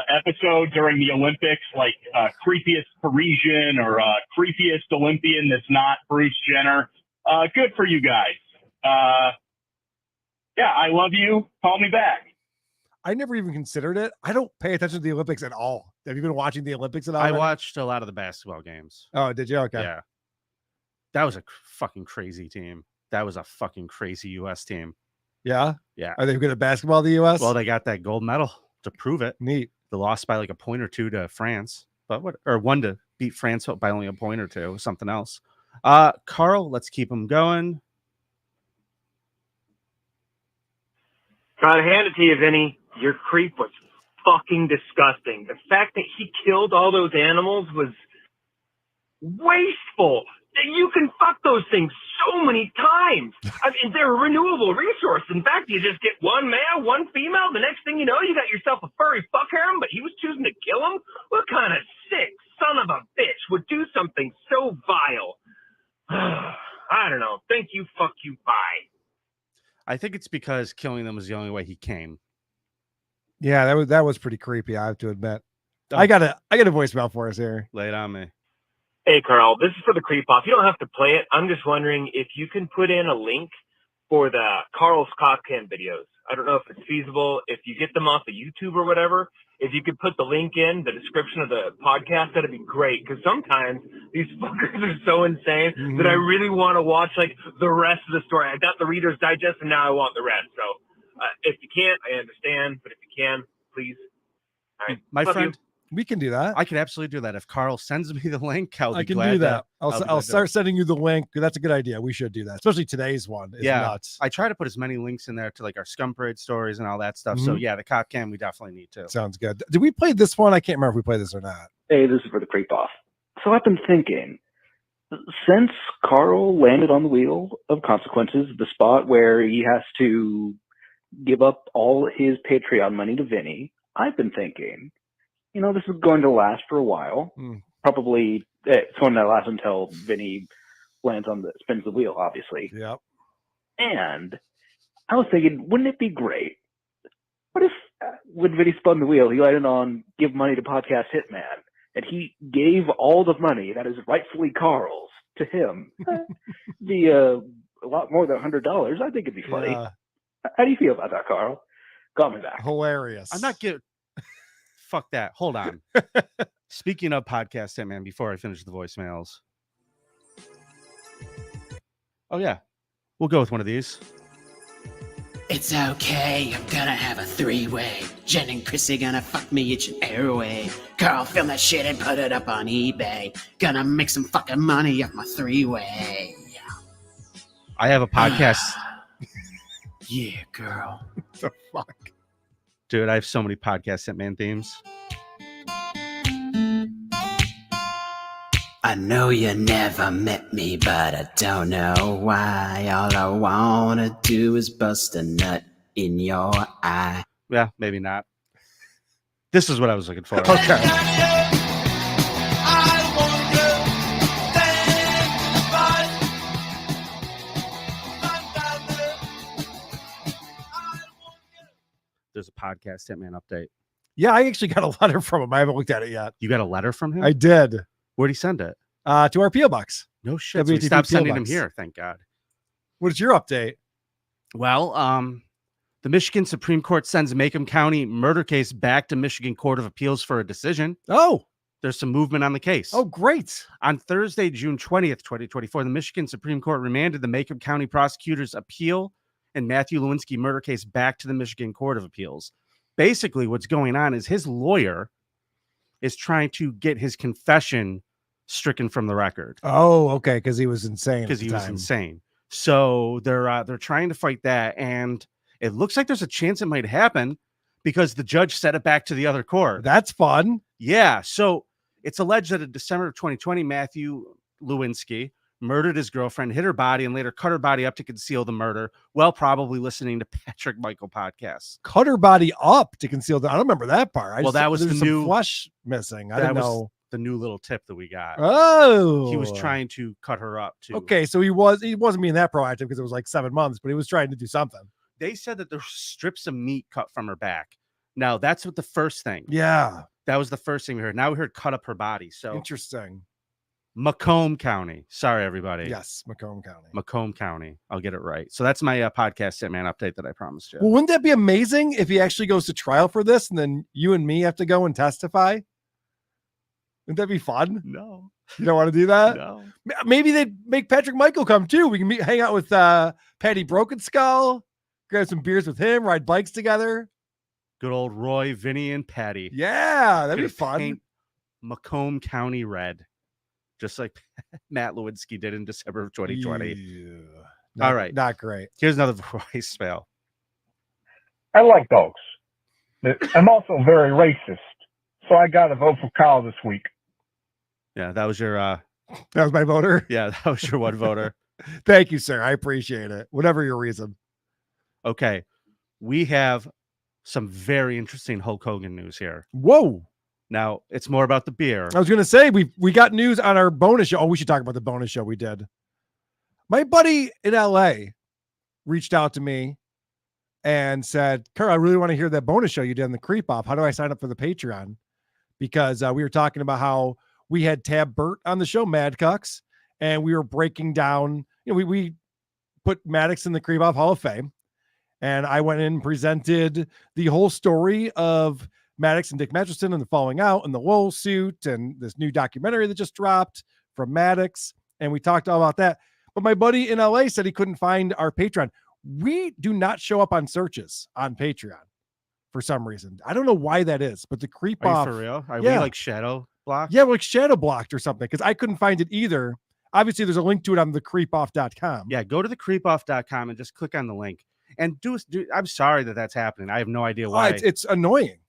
episode during the Olympics, like Creepiest Parisian or Creepiest Olympian that's not Bruce Jenner. Good for you guys. Yeah, I love you. Call me back. I never even considered it. I don't pay attention to the Olympics at all. Have you been watching the Olympics at all? I watched a lot of the basketball games. Oh, did you? Okay. Yeah. That was a fucking crazy team. That was a fucking crazy U.S. team. Yeah? Yeah. Are they good at basketball, the U.S.? Well, they got that gold medal to prove it. Neat. They lost by like a point or two to France, or one to beat France by only a point or two, something else. Carl, let's keep them going. Gotta hand it to you, Vinny. Your creep was fucking disgusting. The fact that he killed all those animals was wasteful. You can fuck those things so many times. I mean, they're a renewable resource. In fact, you just get one male, one female. The next thing you know, you got yourself a furry fuck harem, but he was choosing to kill him? What kind of sick son of a bitch would do something so vile? I don't know. Thank you, fuck you, bye. I think it's because killing them was the only way he came. Yeah, that was pretty creepy, I have to admit. I got a voicemail for us here. Lay it on me. Hey, Carl, this is for the creep off. You don't have to play it. I'm just wondering if you can put in a link for the Karl's CopCam videos. I don't know if it's feasible. If you get them off of YouTube or whatever, if you could put the link in the description of the podcast, that'd be great. Because sometimes these fuckers are so insane that I really want to watch like the rest of the story. I got the Reader's Digest, and now I want the rest. So if you can't, I understand. But if you can, please. All right, My love friend. you. We can do that. I could absolutely do that. If Carl sends me the link, I can do that. I'll start sending you the link. That's a good idea. We should do that, especially today's one. Is nuts. I try to put as many links in there to like our Scum Parade stories and all that stuff. So yeah, the CopCam we definitely need to. Sounds good. Did we play this one? I can't remember if we played this or not. Hey, this is for the creep off. So I've been thinking, since Karl landed on the wheel of consequences, the spot where he has to give up all his Patreon money to Vinny, I've been thinking, this is going to last for a while. Probably it's going to last until Vinny spins the wheel, obviously. Yep. And I was thinking, wouldn't it be great? What if when Vinny spun the wheel, he landed on give money to Podcast Hitman, and he gave all the money that is rightfully Karl's to him? Be a lot more than $100. I think it'd be funny. Yeah. How do you feel about that, Karl? Call me back. Hilarious. I'm not good. Fuck that. Hold on. Speaking of Podcast Hitman, before I finish the voicemails. Oh, yeah. We'll go with one of these. It's okay, I'm gonna have a 3-way. Jen and Chrissy gonna fuck me each and every way. Karl, film that shit and put it up on eBay. Gonna make some fucking money off my 3-way. I have a podcast. Yeah, girl. What the fuck? Dude, I have so many Podcast Hitman themes. I know you never met me, but I don't know why. All I wanna do is bust a nut in your eye. Yeah, maybe not. This is what I was looking for. Okay. There's a Podcast Hitman update. Yeah, I actually got a letter from him. I haven't looked at it yet. You got a letter from him? I did. Where'd he send it? To our P.O. Box. No shit. So we stopped sending him here, thank God. What is your update? Well, the Michigan Supreme Court sends Macomb County murder case back to Michigan Court of Appeals for a decision. Oh. There's some movement on the case. Oh, great. On Thursday, June 20th, 2024, the Michigan Supreme Court remanded the Macomb County prosecutor's appeal and Matthew Lewinsky murder case back to the Michigan Court of Appeals. Basically, what's going on is his lawyer is trying to get his confession stricken from the record. Oh, okay, because he was insane. Because he was insane. So they're trying to fight that, and it looks like there's a chance it might happen because the judge set it back to the other court. That's fun. Yeah. So it's alleged that in December of 2020, Matthew Lewinsky murdered his girlfriend, hid her body, and later cut her body up to conceal the murder, while probably listening to Patrick Michael podcasts. Cut her body up to conceal the. I don't remember that part. That was the new flesh missing. I didn't know. The new little tip that we got. Oh, he was trying to cut her up too. Okay, so he wasn't being that proactive because it was like 7 months, but he was trying to do something. They said that there were strips of meat cut from her back. Now that's what the first thing. Yeah, that was the first thing we heard. Now we heard cut up her body. So interesting. Macomb County. Sorry, everybody. Yes, Macomb County. Macomb County. I'll get it right. So that's my Podcast Hitman update that I promised you. Well, wouldn't that be amazing if he actually goes to trial for this, and then you and me have to go and testify? Wouldn't that be fun? No. You don't want to do that? No. Maybe they'd make Patrick Michael come too. We can hang out with Patty Broken Skull, grab some beers with him, ride bikes together. Good old Roy, Vinny, and Patty. Yeah, that'd be fun. Paint Macomb County red, just like Matt Lewinsky did in December of 2020. Yeah. All right. Not great. Here's another voicemail. I like dogs. I'm also very racist. So I got to vote for Karl this week. Yeah, that was your that was my voter. Yeah, that was your one voter. Thank you, sir. I appreciate it. Whatever your reason. Okay. We have some very interesting Hulk Hogan news here. Whoa. Now, it's more about the beer. I was going to say, we got news on our bonus show. Oh, we should talk about the bonus show we did. My buddy in LA reached out to me and said, Karl, I really want to hear that bonus show you did on the Creep Off. How do I sign up for the Patreon? because we were talking about how we had Tab Burt on the show, Mad Cucks, and we were breaking down, we put Maddox in the Creep Off Hall of Fame, and I went in and presented the whole story of Maddox and Dick Masterson and the falling out and the wool suit and this new documentary that just dropped from Maddox, and we talked all about that. But my buddy in LA said he couldn't find our Patreon. We do not show up on searches on Patreon for some reason. I don't know why that is, but the Creep Off. For real? Are we like shadow blocked? Yeah, we're like shadow blocked or something, because I couldn't find it either. Obviously, there's a link to it on the creepoff.com. Yeah, go to the creepoff.com and just click on the link. And I'm sorry that's happening. I have no idea why. It's annoying.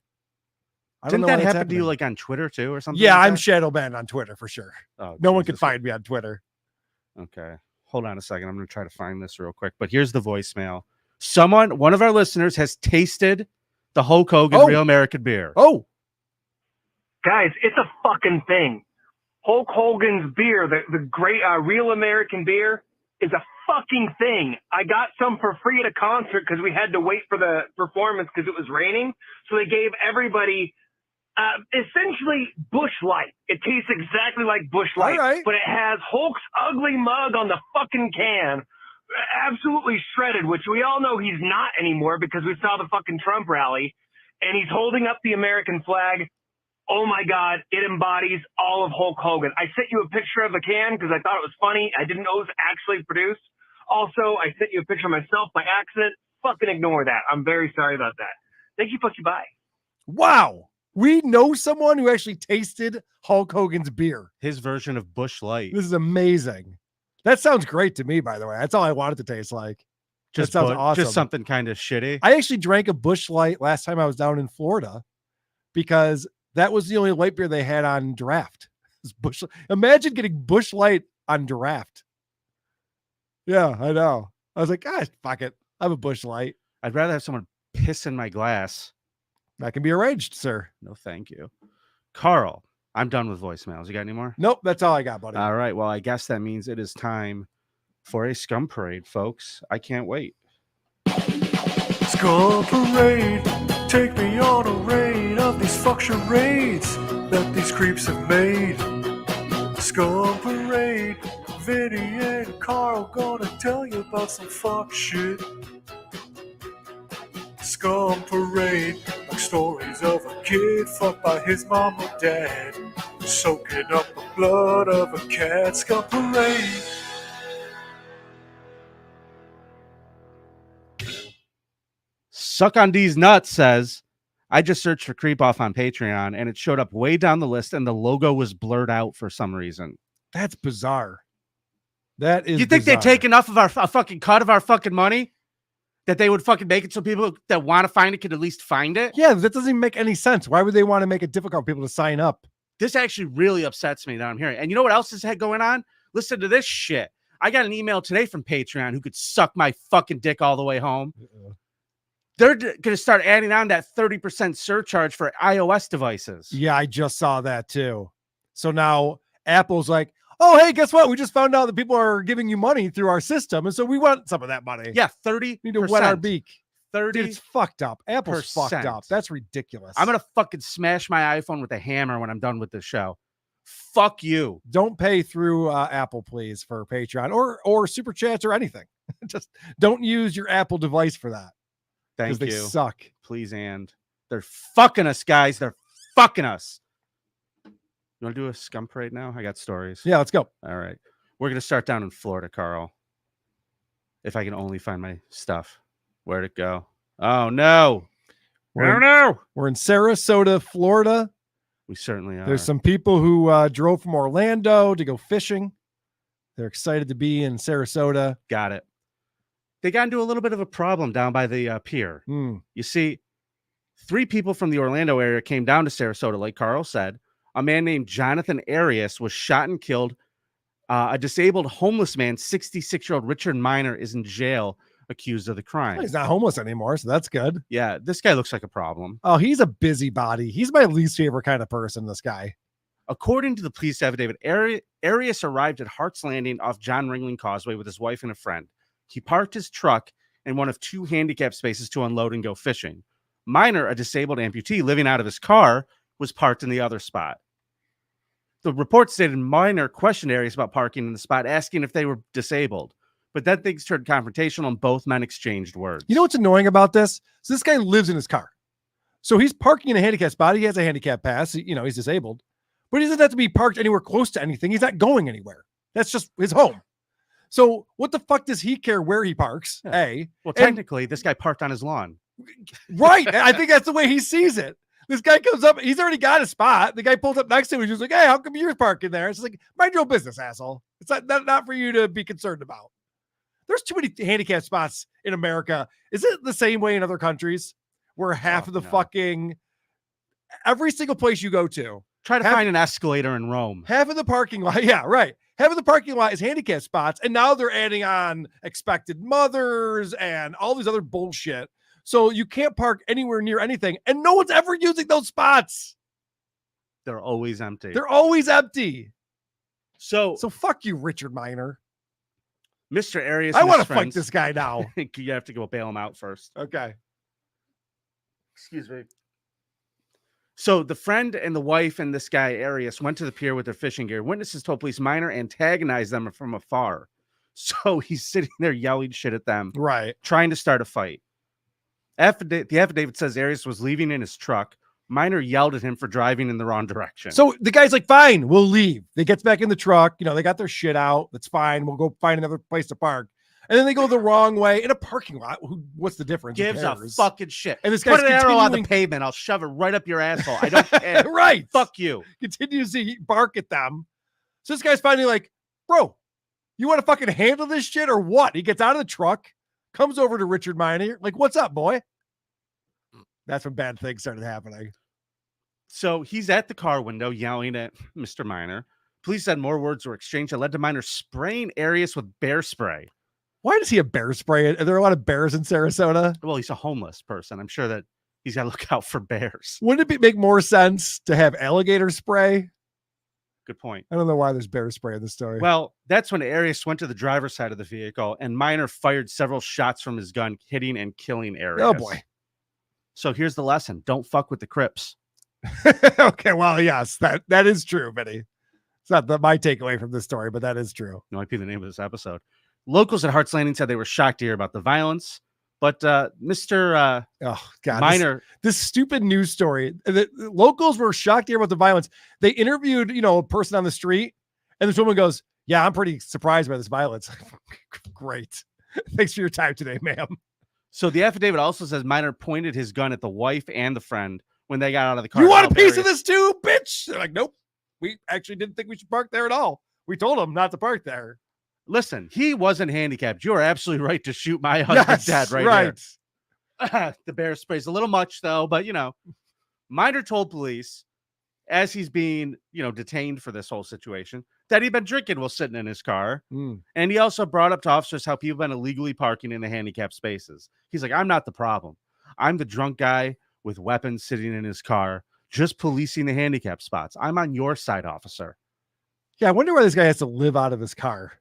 Didn't that happen to you like on Twitter too or something? Yeah, like I'm that? shadow banned on Twitter for sure. Oh, no one can find me on Twitter. Okay. Hold on a second. I'm going to try to find this real quick. But here's the voicemail. One of our listeners has tasted the Hulk Hogan Real American Beer. Oh. Guys, it's a fucking thing. Hulk Hogan's beer, the great Real American Beer, is a fucking thing. I got some for free at a concert because we had to wait for the performance because it was raining. So they gave everybody essentially Busch Light. It tastes exactly like Busch Light, but it has Hulk's ugly mug on the fucking can, absolutely shredded, which we all know he's not anymore because we saw the fucking Trump rally, and he's holding up the American flag. Oh my God, it embodies all of Hulk Hogan. I sent you a picture of the can because I thought it was funny. I didn't know it was actually produced. Also, I sent you a picture of myself by accident. Fucking ignore that. I'm very sorry about that. Thank you, fuck you, bye. Wow. We know someone who actually tasted Hulk Hogan's beer. His version of Busch Light. This is amazing. That sounds great to me, by the way. That's all I want it to taste like. Just that sounds awesome. Just something kind of shitty. I actually drank a Busch Light last time I was down in Florida because that was the only light beer they had on draft. Busch. Imagine getting Busch Light on draft. Yeah, I know. I was like, gosh, fuck it. I have a Busch Light. I'd rather have someone piss in my glass. That can be arranged, sir. No, thank you. Carl, I'm done with voicemails. You got any more? Nope, that's all I got, buddy. All right. Well, I guess that means it is time for a Scum Parade, folks. I can't wait. Scum Parade, take me on a raid of these fuck charades that these creeps have made. Scum Parade, Vinnie and Karl gonna tell you about some fuck shit. Scum Parade, like stories of a kid fucked by his mom or dad, soaking up the blood of a cat. Scum Parade. Suck on D's Nuts says, I just searched for Creep Off on Patreon and it showed up way down the list and the logo was blurred out for some reason. That's bizarre. That is You think bizarre. they take enough of a fucking cut of our fucking money that they would fucking make it so people that want to find it could at least find it? Yeah, that doesn't even make any sense. Why would they want to make it difficult for people to sign up? This actually really upsets me that I'm hearing. And you know what else is going on? Listen to this shit. I got an email today from Patreon who could suck my fucking dick all the way home. They're going to start adding on that 30% surcharge for iOS devices. Yeah, I just saw that too. So now Apple's like, oh, hey, guess what? We just found out that people are giving you money through our system. And so we want some of that money. Yeah, 30%. Need to wet our beak. 30%. Dude, it's fucked up. Apple's fucked up. That's ridiculous. I'm going to fucking smash my iPhone with a hammer when I'm done with this show. Fuck you. Don't pay through Apple, please, for Patreon or Super Chats or anything. Just don't use your Apple device for that. Thank you. They suck. Please, and they're fucking us, guys. They're fucking us. You want to do a Scum Parade now? I got stories. Yeah, let's go. All right. We're going to start down in Florida, Carl. If I can only find my stuff. Where'd it go? Oh, no. We're in Sarasota, Florida. We certainly are. There's some people who drove from Orlando to go fishing. They're excited to be in Sarasota. Got it. They got into a little bit of a problem down by the pier. You see, 3 people from the Orlando area came down to Sarasota, like Carl said. A man named Jonathan Arias was shot and killed. A disabled homeless man, 66-year-old Richard Miner, is in jail accused of the crime. He's not homeless anymore, so that's good. Yeah, this guy looks like a problem. Oh, he's a busybody. He's my least favorite kind of person, this guy. According to the police affidavit, Arias arrived at Hart's Landing off John Ringling Causeway with his wife and a friend. He parked his truck in one of 2 handicapped spaces to unload and go fishing. Miner, a disabled amputee living out of his car, was parked in the other spot. The report stated Minor questioned Arias about parking in the spot, asking if they were disabled. But then things turned confrontational and both men exchanged words. You know what's annoying about this? So this guy lives in his car. So he's parking in a handicap spot. He has a handicap pass. He's disabled. But he doesn't have to be parked anywhere close to anything. He's not going anywhere. That's just his home. So what the fuck does he care where he parks? Yeah. Well, technically, this guy parked on his lawn. Right. I think that's the way he sees it. This guy comes up. He's already got a spot. The guy pulls up next to him. He's just like, hey, how come you're parking there? It's like, mind your own business, asshole. It's not for you to be concerned about. There's too many handicap spots in America. Is it the same way in other countries where half of the fucking every single place you go to, try to find an escalator in Rome, half of the parking lot, yeah, right. Half of the parking lot is handicap spots, and now they're adding on expected mothers and all these other bullshit. So you can't park anywhere near anything, and no one's ever using those spots. They're always empty. They're always empty. So fuck you, Richard Minor. Mr. Arias. I want to fight this guy now. You have to go bail him out first. Okay. Excuse me. So the friend and the wife and this guy, Arias, went to the pier with their fishing gear. Witnesses told police Minor antagonized them from afar. So he's sitting there yelling shit at them. Right. Trying to start a fight. The affidavit says Arias was leaving in his truck. Minor yelled at him for driving in the wrong direction. So the guy's like, fine, we'll leave. They gets back in the truck. They got their shit out. That's fine. We'll go find another place to park. And then they go the wrong way in a parking lot. What's the difference? Gives a fucking shit. And this guy's put an arrow on the pavement. I'll shove it right up your asshole. I don't care. Right. Fuck you. Continues to bark at them. So this guy's finally like, bro, you want to fucking handle this shit or what? He gets out of the truck, comes over to Richard Minor, like, what's up, boy? That's when bad things started happening. So he's at the car window yelling at Mr. Minor. Police said more words were exchanged that led to Minor spraying Arias with bear spray. Why does he have bear spray? Are there a lot of bears in Sarasota? Well, he's a homeless person. I'm sure that he's got to look out for bears. Wouldn't it make more sense to have alligator spray? Good point. I don't know why there's bear spray in the story. Well, that's when Arias went to the driver's side of the vehicle and Minor fired several shots from his gun, hitting and killing Arias. Oh, boy. So here's the lesson. Don't fuck with the Crips. Okay, well, yes, that is true, Vinny. It's not my takeaway from this story, but that is true. It might be the name of this episode. Locals at Hart's Landing said they were shocked to hear about the violence, but Mr. Minor, this stupid news story. The locals were shocked to hear about the violence. They interviewed, a person on the street, and this woman goes, "Yeah, I'm pretty surprised by this violence." Great, thanks for your time today, ma'am. So the affidavit also says Minor pointed his gun at the wife and the friend when they got out of the car. You want a piece of this too, bitch? They're like, nope. We actually didn't think we should park there at all. We told him not to park there. Listen, he wasn't handicapped. You are absolutely right to shoot my husband's dad right here. The bear spray's a little much, though, but, Minor told police, as he's being, detained for this whole situation, that he'd been drinking while sitting in his car. And he also brought up to officers how people have been illegally parking in the handicapped spaces. He's like, I'm not the problem. I'm the drunk guy with weapons sitting in his car, just policing the handicap spots. I'm on your side, officer. Yeah, I wonder why this guy has to live out of his car.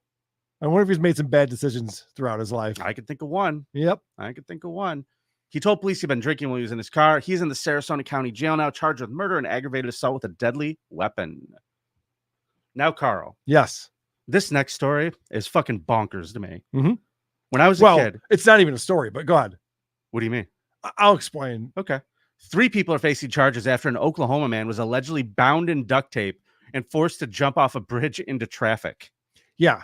I wonder if he's made some bad decisions throughout his life. I could think of one. Yep. I could think of one. He told police he'd been drinking while he was in his car. He's in the Sarasota County Jail now, charged with murder and aggravated assault with a deadly weapon. Now, Karl. Yes. This next story is fucking bonkers to me. Mm-hmm. When I was a kid. It's not even a story, but go ahead. What do you mean? I'll explain. Okay. 3 people are facing charges after an Oklahoma man was allegedly bound in duct tape and forced to jump off a bridge into traffic. Yeah.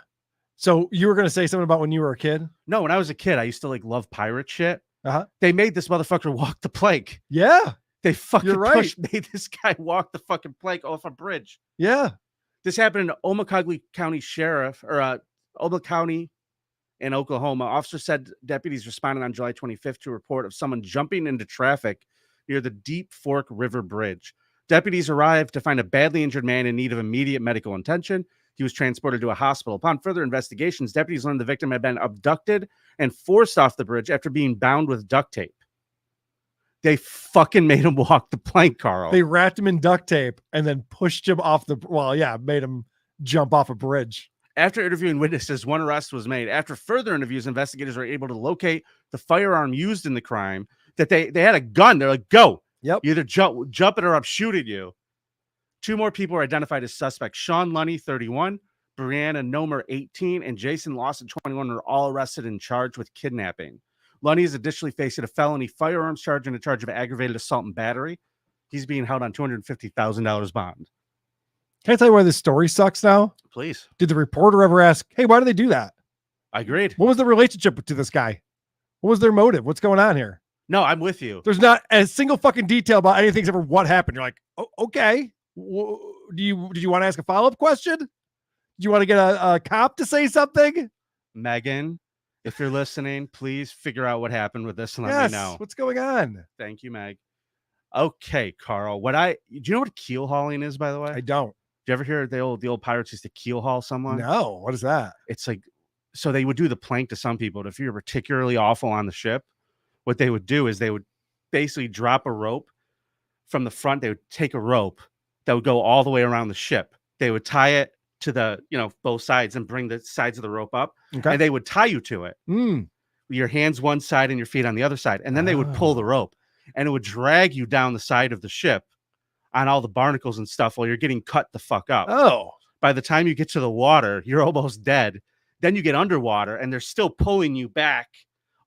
So you were going to say something about when you were a kid? No, when I was a kid, I used to love pirate shit. Uh-huh. They made this motherfucker walk the plank. Yeah. They fucking You're right. made this guy walk the fucking plank off a bridge. Yeah. This happened in Omagh County Sheriff, or Omagh County in Oklahoma. Officers said deputies responded on July 25th to a report of someone jumping into traffic near the Deep Fork River Bridge. Deputies arrived to find a badly injured man in need of immediate medical attention. He was transported to a hospital. Upon further investigations, deputies learned the victim had been abducted and forced off the bridge after being bound with duct tape. They fucking made him walk the plank, Karl. They wrapped him in duct tape and then pushed him off made him jump off a bridge. After interviewing witnesses, one arrest was made. After further interviews, investigators were able to locate the firearm used in the crime. That they had a gun. They're like, go. Yep. You either jump it or I'm shooting you. 2 more people were identified as suspects. Sean Lunny, 31, Brianna Nomer, 18, and Jason Lawson, 21, were all arrested and charged with kidnapping. Lunny is additionally facing a felony firearms charge and a charge of aggravated assault and battery. He's being held on $250,000 bond. Can I tell you why this story sucks now? Please. Did the reporter ever ask, hey, why do they do that? I agreed. What was the relationship to this guy? What was their motive? What's going on here? No, I'm with you. There's not a single fucking detail about anything except for what happened. You're like, oh, okay. Did you want to ask a follow-up question? Do you want to get a cop to say something? Megan, if you're listening, please figure out what happened with this and let me know. What's going on? Thank you, Meg. Okay, Carl. Do you know what keel hauling is, by the way? I don't. Did you ever hear the old pirates used to keel haul someone? No. What is that? It's like, so they would do the plank to some people. But if you're particularly awful on the ship, what they would do is they would basically drop a rope from the front. They would take a rope that would go all the way around the ship. They would tie it to the, both sides and bring the sides of the rope up. Okay. And they would tie you to it. Your hands one side and your feet on the other side. And then they would pull the rope and it would drag you down the side of the ship on all the barnacles and stuff while you're getting cut the fuck up. Oh. By the time you get to the water, you're almost dead. Then you get underwater and they're still pulling you back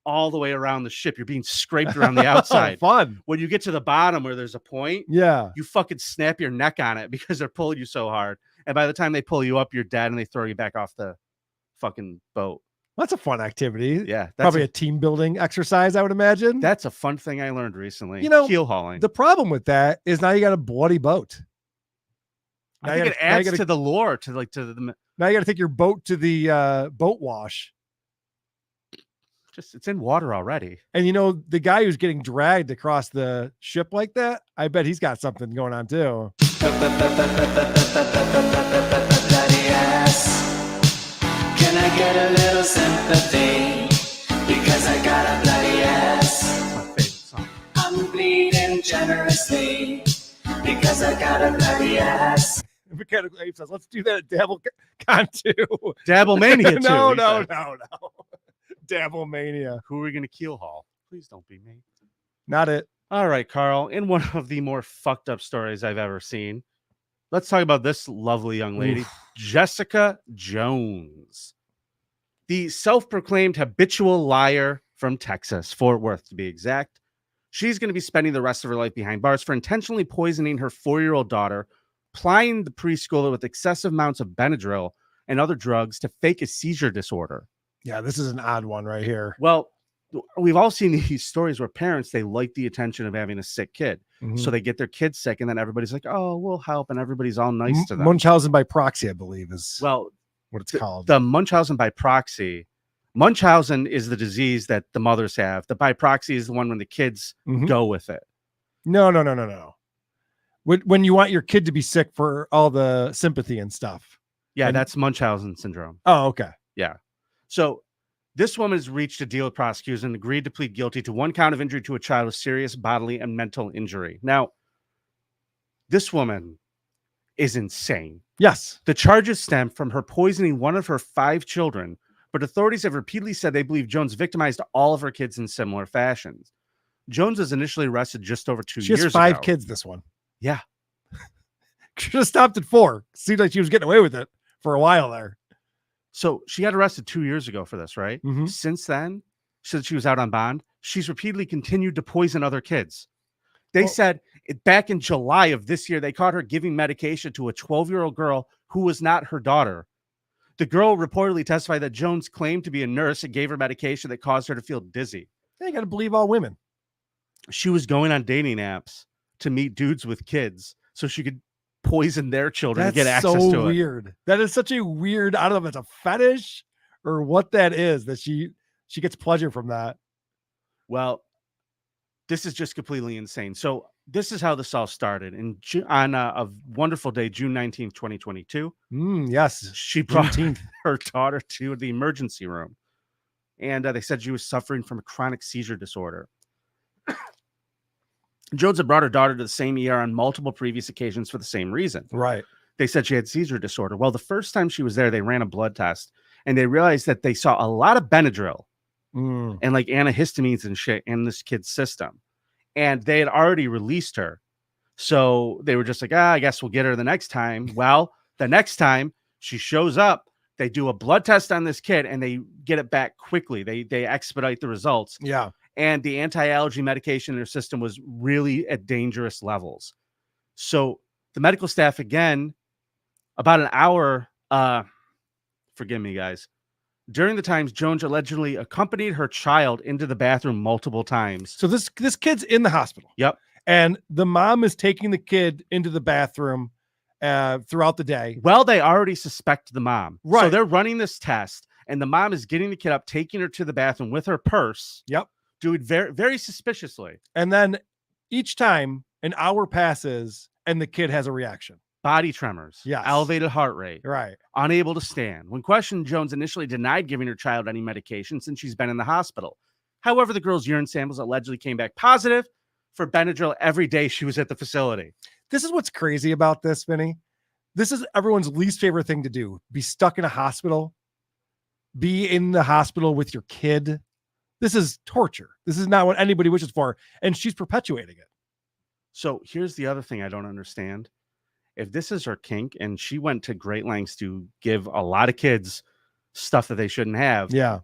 all the way around the ship. You're being scraped around the outside. Fun. When you get to the bottom where there's a point, yeah, you fucking snap your neck on it because they're pulling you so hard. And by the time they pull you up, you're dead and they throw you back off the fucking boat. That's a fun activity. Yeah. That's Probably a team building exercise, I would imagine. That's a fun thing I learned recently. Keel hauling. The problem with that is now you got a bloody boat. I think it adds to the lore now you got to take your boat to the boat wash. It's in water already. And the guy who's getting dragged across the ship like that, I bet he's got something going on too. Bloody ass. Can I get a little sympathy? Because I got a bloody ass. That's my favorite song. I'm bleeding generously because I got a bloody ass. Mechanical Ape says, let's do that at DabbleCon 2. Dabble Mania 2. No. Dabble Mania. Who are we going to keel haul? Please don't be me. Not it. All right, Carl. In one of the more fucked up stories I've ever seen, let's talk about this lovely young lady, Jessica Jones. The self-proclaimed habitual liar from Texas, Fort Worth to be exact. She's going to be spending the rest of her life behind bars for intentionally poisoning her 4-year-old daughter, plying the preschooler with excessive amounts of Benadryl and other drugs to fake a seizure disorder. Yeah, this is an odd one right here. Well, we've all seen these stories where parents, they like the attention of having a sick kid. So they get their kids sick and then everybody's like, oh, we'll help. And everybody's all nice to them. Munchausen by proxy, I believe is what it's called. The Munchausen by proxy. Munchausen is the disease that the mothers have. The by proxy is the one when the kids go with it. No. When you want your kid to be sick for all the sympathy and stuff. Yeah, that's Munchausen syndrome. Oh, okay. Yeah. So this woman has reached a deal with prosecutors and agreed to plead guilty to 1 count of injury to a child with serious bodily and mental injury. Now, this woman is insane. Yes. The charges stem from her poisoning one of her 5 children, but authorities have repeatedly said they believe Jones victimized all of her kids in similar fashions. Jones was initially arrested just over 2 years ago. She has 5 kids, this one. Yeah. Should have stopped at 4. Seemed like she was getting away with it for a while there. So she got arrested 2 years ago for this, right? Since then, since she was out on bond, she's repeatedly continued to poison other kids. They said back in July of this year, they caught her giving medication to a 12-year-old girl who was not her daughter. The girl reportedly testified that Jones claimed to be a nurse and gave her medication that caused her to feel dizzy. You got to believe all women. She was going on dating apps to meet dudes with kids so she could poison their children and get access to it. That's so weird. That is such a weird, I don't know if it's a fetish or what that is, that she gets pleasure from that. Well, this is just completely insane. So this is how this all started. On a wonderful day, June 19th, 2022. Yes. She brought her daughter to the emergency room. And they said she was suffering from a chronic seizure disorder. Jones had brought her daughter to the same ER on multiple previous occasions for the same reason. Right. They said she had seizure disorder. Well, the first time she was there, they ran a blood test and they realized that they saw a lot of Benadryl and like antihistamines and shit in this kid's system. and they had already released her. So they were just like, I guess we'll get her the next time. Well, the next time she shows up, they do a blood test on this kid and they get it back quickly. They expedite the results. Yeah. And the anti-allergy medication in her system was really at dangerous levels. So the medical staff, again, about an hour, forgive me, guys, during the times Jones allegedly accompanied her child into the bathroom multiple times. So this kid's in the hospital. Yep. And the mom is taking the kid into the bathroom throughout the day. Well, they already suspect the mom. Right. So they're running this test, and the mom is getting the kid up, taking her to the bathroom with her purse. Yep. Doing very, very suspiciously. And then each time an hour passes and the kid has a reaction. Body tremors. Yes. Elevated heart rate. Right. Unable to stand. When questioned, Jones initially denied giving her child any medication since she's been in the hospital. However, the girl's urine samples allegedly came back positive for Benadryl every day she was at the facility. This is what's crazy about this, Vinny. This is everyone's least favorite thing to do. Be stuck in a hospital. Be in the hospital with your kid. This is torture. This is not what anybody wishes for. And she's perpetuating it. So here's the other thing I don't understand. If this is her kink and she went to great lengths to give a lot of kids stuff that they shouldn't have. Yeah.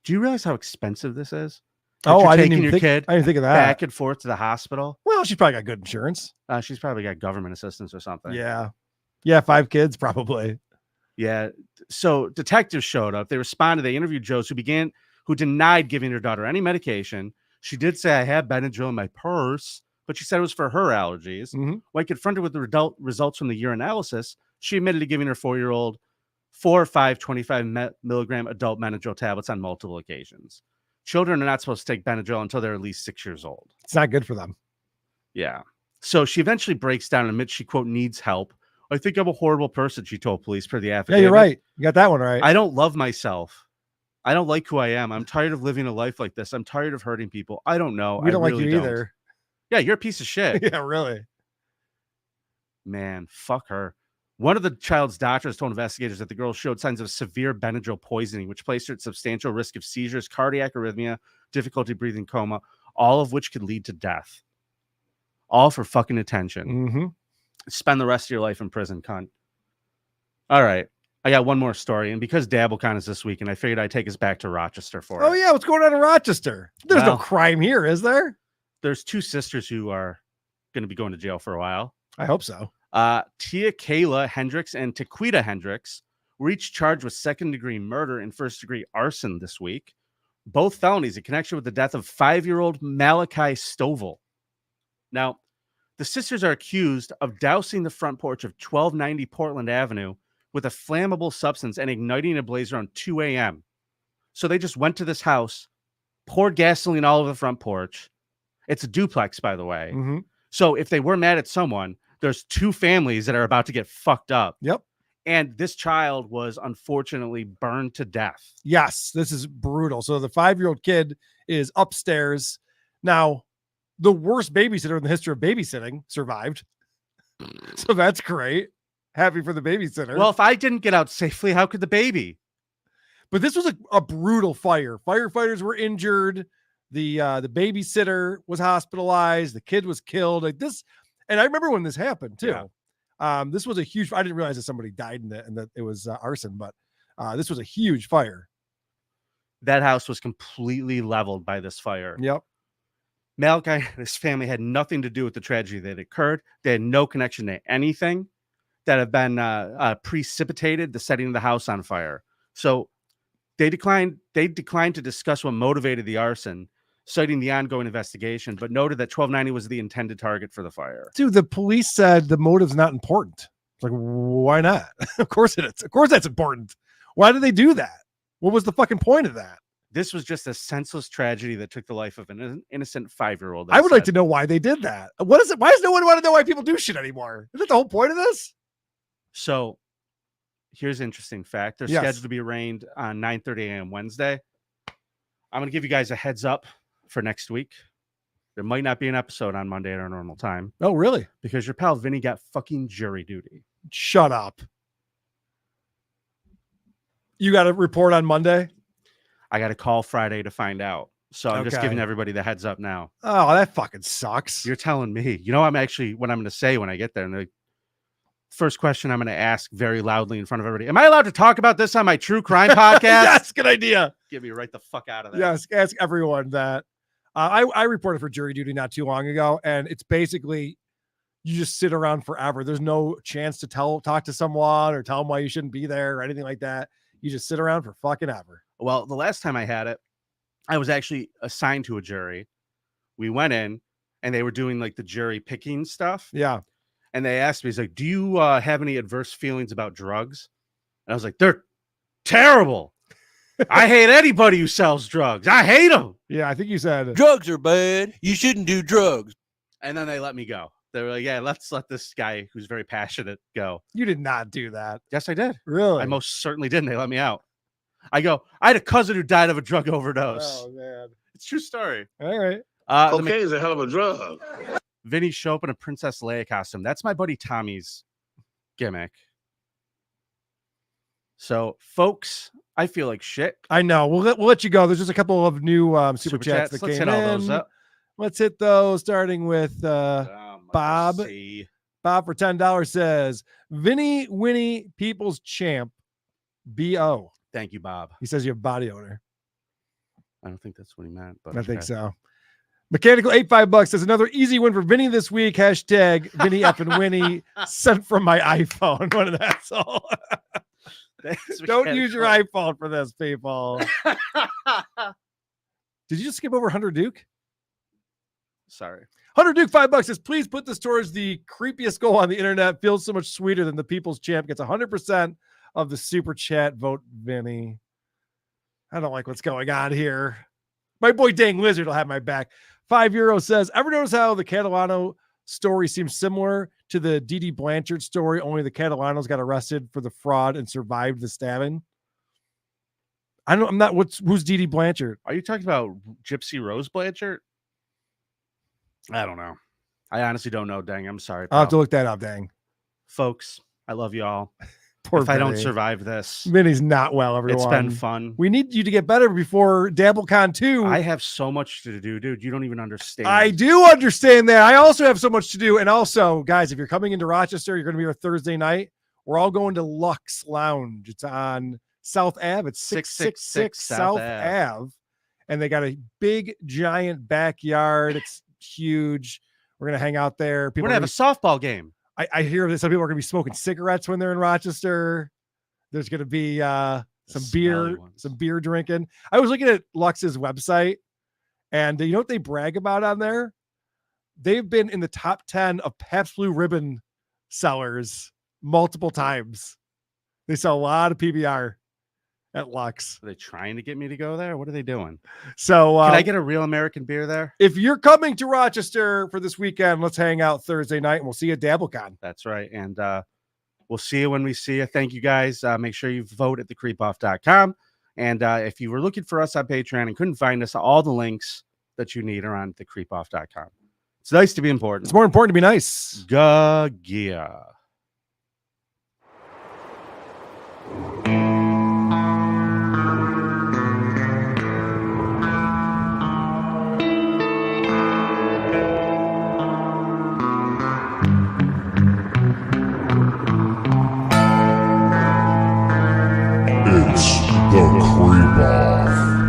Do you realize how expensive this is? Oh, I didn't taking even your think, kid I didn't think of that. back and forth to the hospital. Well, she's probably got good insurance. She's probably got government assistance or something. Yeah. Yeah. 5 kids, probably. Yeah. So detectives showed up. They responded. They interviewed Jones, who denied giving her daughter any medication. She did say, I had Benadryl in my purse, but she said it was for her allergies. When confronted with the results from the urinalysis, she admitted to giving her 4-year-old 4 or 5 25 milligram adult Benadryl tablets on multiple occasions. Children are not supposed to take Benadryl until they're at least 6 years old. It's not good for them. Yeah. So she eventually breaks down and admits she, quote, needs help. I think I'm a horrible person, she told police per the affidavit. Yeah, you're right. You got that one right. I don't love myself. I don't like who I am. I'm tired of living a life like this. I'm tired of hurting people. I don't know. We don't really like you either. Yeah, you're a piece of shit. Yeah, really. Man, fuck her. One of the child's doctors told investigators that the girl showed signs of severe Benadryl poisoning, which placed her at substantial risk of seizures, cardiac arrhythmia, difficulty breathing, coma, all of which could lead to death. All for fucking attention. Spend the rest of your life in prison, cunt. All right. I got one more story, and because DabbleCon is this weekend, I figured I'd take us back to Rochester for it. Oh, yeah. What's going on in Rochester? There's no crime here, is there? There's 2 sisters who are going to be going to jail for a while. I hope so. Tia Kayla Hendricks and Taquita Hendricks were each charged with 2nd-degree murder and 1st-degree arson this week. Both felonies in connection with the death of 5-year-old Malachi Stovall. Now, the sisters are accused of dousing the front porch of 1290 Portland Avenue with a flammable substance and igniting a blaze around 2 a.m. So they just went to this house, poured gasoline all over the front porch. It's a duplex, by the way. So if they were mad at someone, there's 2 families that are about to get fucked up. Yep. And this child was unfortunately burned to death. Yes, this is brutal. So the 5-year-old kid is upstairs. Now, the worst babysitter in the history of babysitting survived. So that's great. Happy for the babysitter. Well, if I didn't get out safely, how could the baby? But this was a brutal fire. Firefighters were injured. The babysitter was hospitalized. The kid was killed. Like this, and I remember when this happened too. Yeah. This was a huge. I didn't realize that somebody died in it and that it was arson, but this was a huge fire. That house was completely leveled by this fire. Yep. Malachi and his family had nothing to do with the tragedy that occurred. They had no connection to anything that have been precipitated the setting of the house on fire. So they declined to discuss what motivated the arson, citing the ongoing investigation, but noted that 1290 was the intended target for the fire. Dude, the police said the motive's not important. It's like, why not? Of course it is. Of course that's important. Why did they do that? What was the fucking point of that? This was just a senseless tragedy that took the life of an innocent 5-year-old. I would like to know why they did that. What is it? Why does no one want to know why people do shit anymore? Is that the whole point of this? So here's an interesting fact. They're scheduled to be arraigned on 9:30 a.m. Wednesday. I'm going to give you guys a heads up for next week. There might not be an episode on Monday at our normal time. Oh, really? Because your pal Vinny got fucking jury duty. Shut up. You got to report on Monday? I got to call Friday to find out. So I'm just giving everybody the heads up now. Oh, that fucking sucks. You're telling me. You know, what I'm going to say when I get there. And the first question I'm going to ask very loudly in front of everybody. Am I allowed to talk about this on my true crime podcast? Yes, good idea. Get me right the fuck out of there. Yes, ask everyone that. I reported for jury duty not too long ago, and it's basically you just sit around forever. There's no chance to talk to someone or tell them why you shouldn't be there or anything like that. You just sit around for fucking ever. Well, the last time I had it, I was actually assigned to a jury. We went in, and they were doing like the jury picking stuff. Yeah. And they asked me, he's like, do you have any adverse feelings about drugs? And I was like, they're terrible. I hate anybody who sells drugs. I hate them. Yeah, I think you said drugs are bad. You shouldn't do drugs. And then they let me go. They were like, yeah, let's let this guy who's very passionate go. You did not do that. Yes, I did. Really? I most certainly didn't. They let me out. I had a cousin who died of a drug overdose. Oh, man. It's a true story. All right. Cocaine is a hell of a drug. Vinny show up in a Princess Leia costume. That's my buddy Tommy's gimmick. So, folks, I feel like shit. I know. We'll let you go. There's just a couple of new super chats that Let's came hit all in. those up. Let's hit those, starting with Bob. Bob for $10 says, Vinny Winnie People's Champ, B.O. Thank you, Bob. He says you have body odor. I don't think that's what he meant, but I think so. Mechanical $85 says another easy win for Vinny this week. Hashtag Vinny F and Winnie sent from my iPhone. What an asshole. Don't use your iPhone for this, people. Did you just skip over Hunter Duke? Sorry. Hunter Duke, $5 says, please put this towards the creepiest goal on the internet. Feels so much sweeter than the People's Champ. Gets 100% of the super chat. Vote Vinny. I don't like what's going on here. My boy Dang Lizard will have my back. €5 says, ever notice how the Catalano story seems similar to the Dee Blanchard story, only the Catalanos got arrested for the fraud and survived the stabbing? Who's Dee Blanchard? Are you talking about Gypsy Rose Blanchard? I don't know. I honestly don't know, Dang. I'm sorry, pal. I'll have to look that up, Dang. Folks, I love you all. Poor if I don't Vinny. survive this. Vinny's not well, everyone. It's been fun. We need you to get better before DabbleCon 2. I have so much to do, dude. You don't even understand. I do understand that. I also have so much to do. And also, guys, if you're coming into Rochester, you're going to be here Thursday night. We're all going to Lux Lounge. It's on South Ave. It's 666 South Ave. And they got a big, giant backyard. It's huge. We're going to hang out there. We're going to have a softball game. I hear that some people are going to be smoking cigarettes when they're in Rochester. There's going to be some beer drinking. I was looking at Lux's website, and you know what they brag about on there? They've been in the top 10 of Pabst Blue Ribbon sellers multiple times. They sell a lot of PBR at Lux. Are they trying to get me to go there? What are they doing? So can I get a real American beer there? If you're coming to Rochester for this weekend, let's hang out Thursday night and we'll see you at DabbleCon. That's right. And we'll see you when we see you. Thank you guys. Make sure you vote at thecreepoff.com. And if you were looking for us on Patreon and couldn't find us, all the links that you need are on thecreepoff.com. It's nice to be important. It's more important to be nice. Gagia. It's the Creep Off.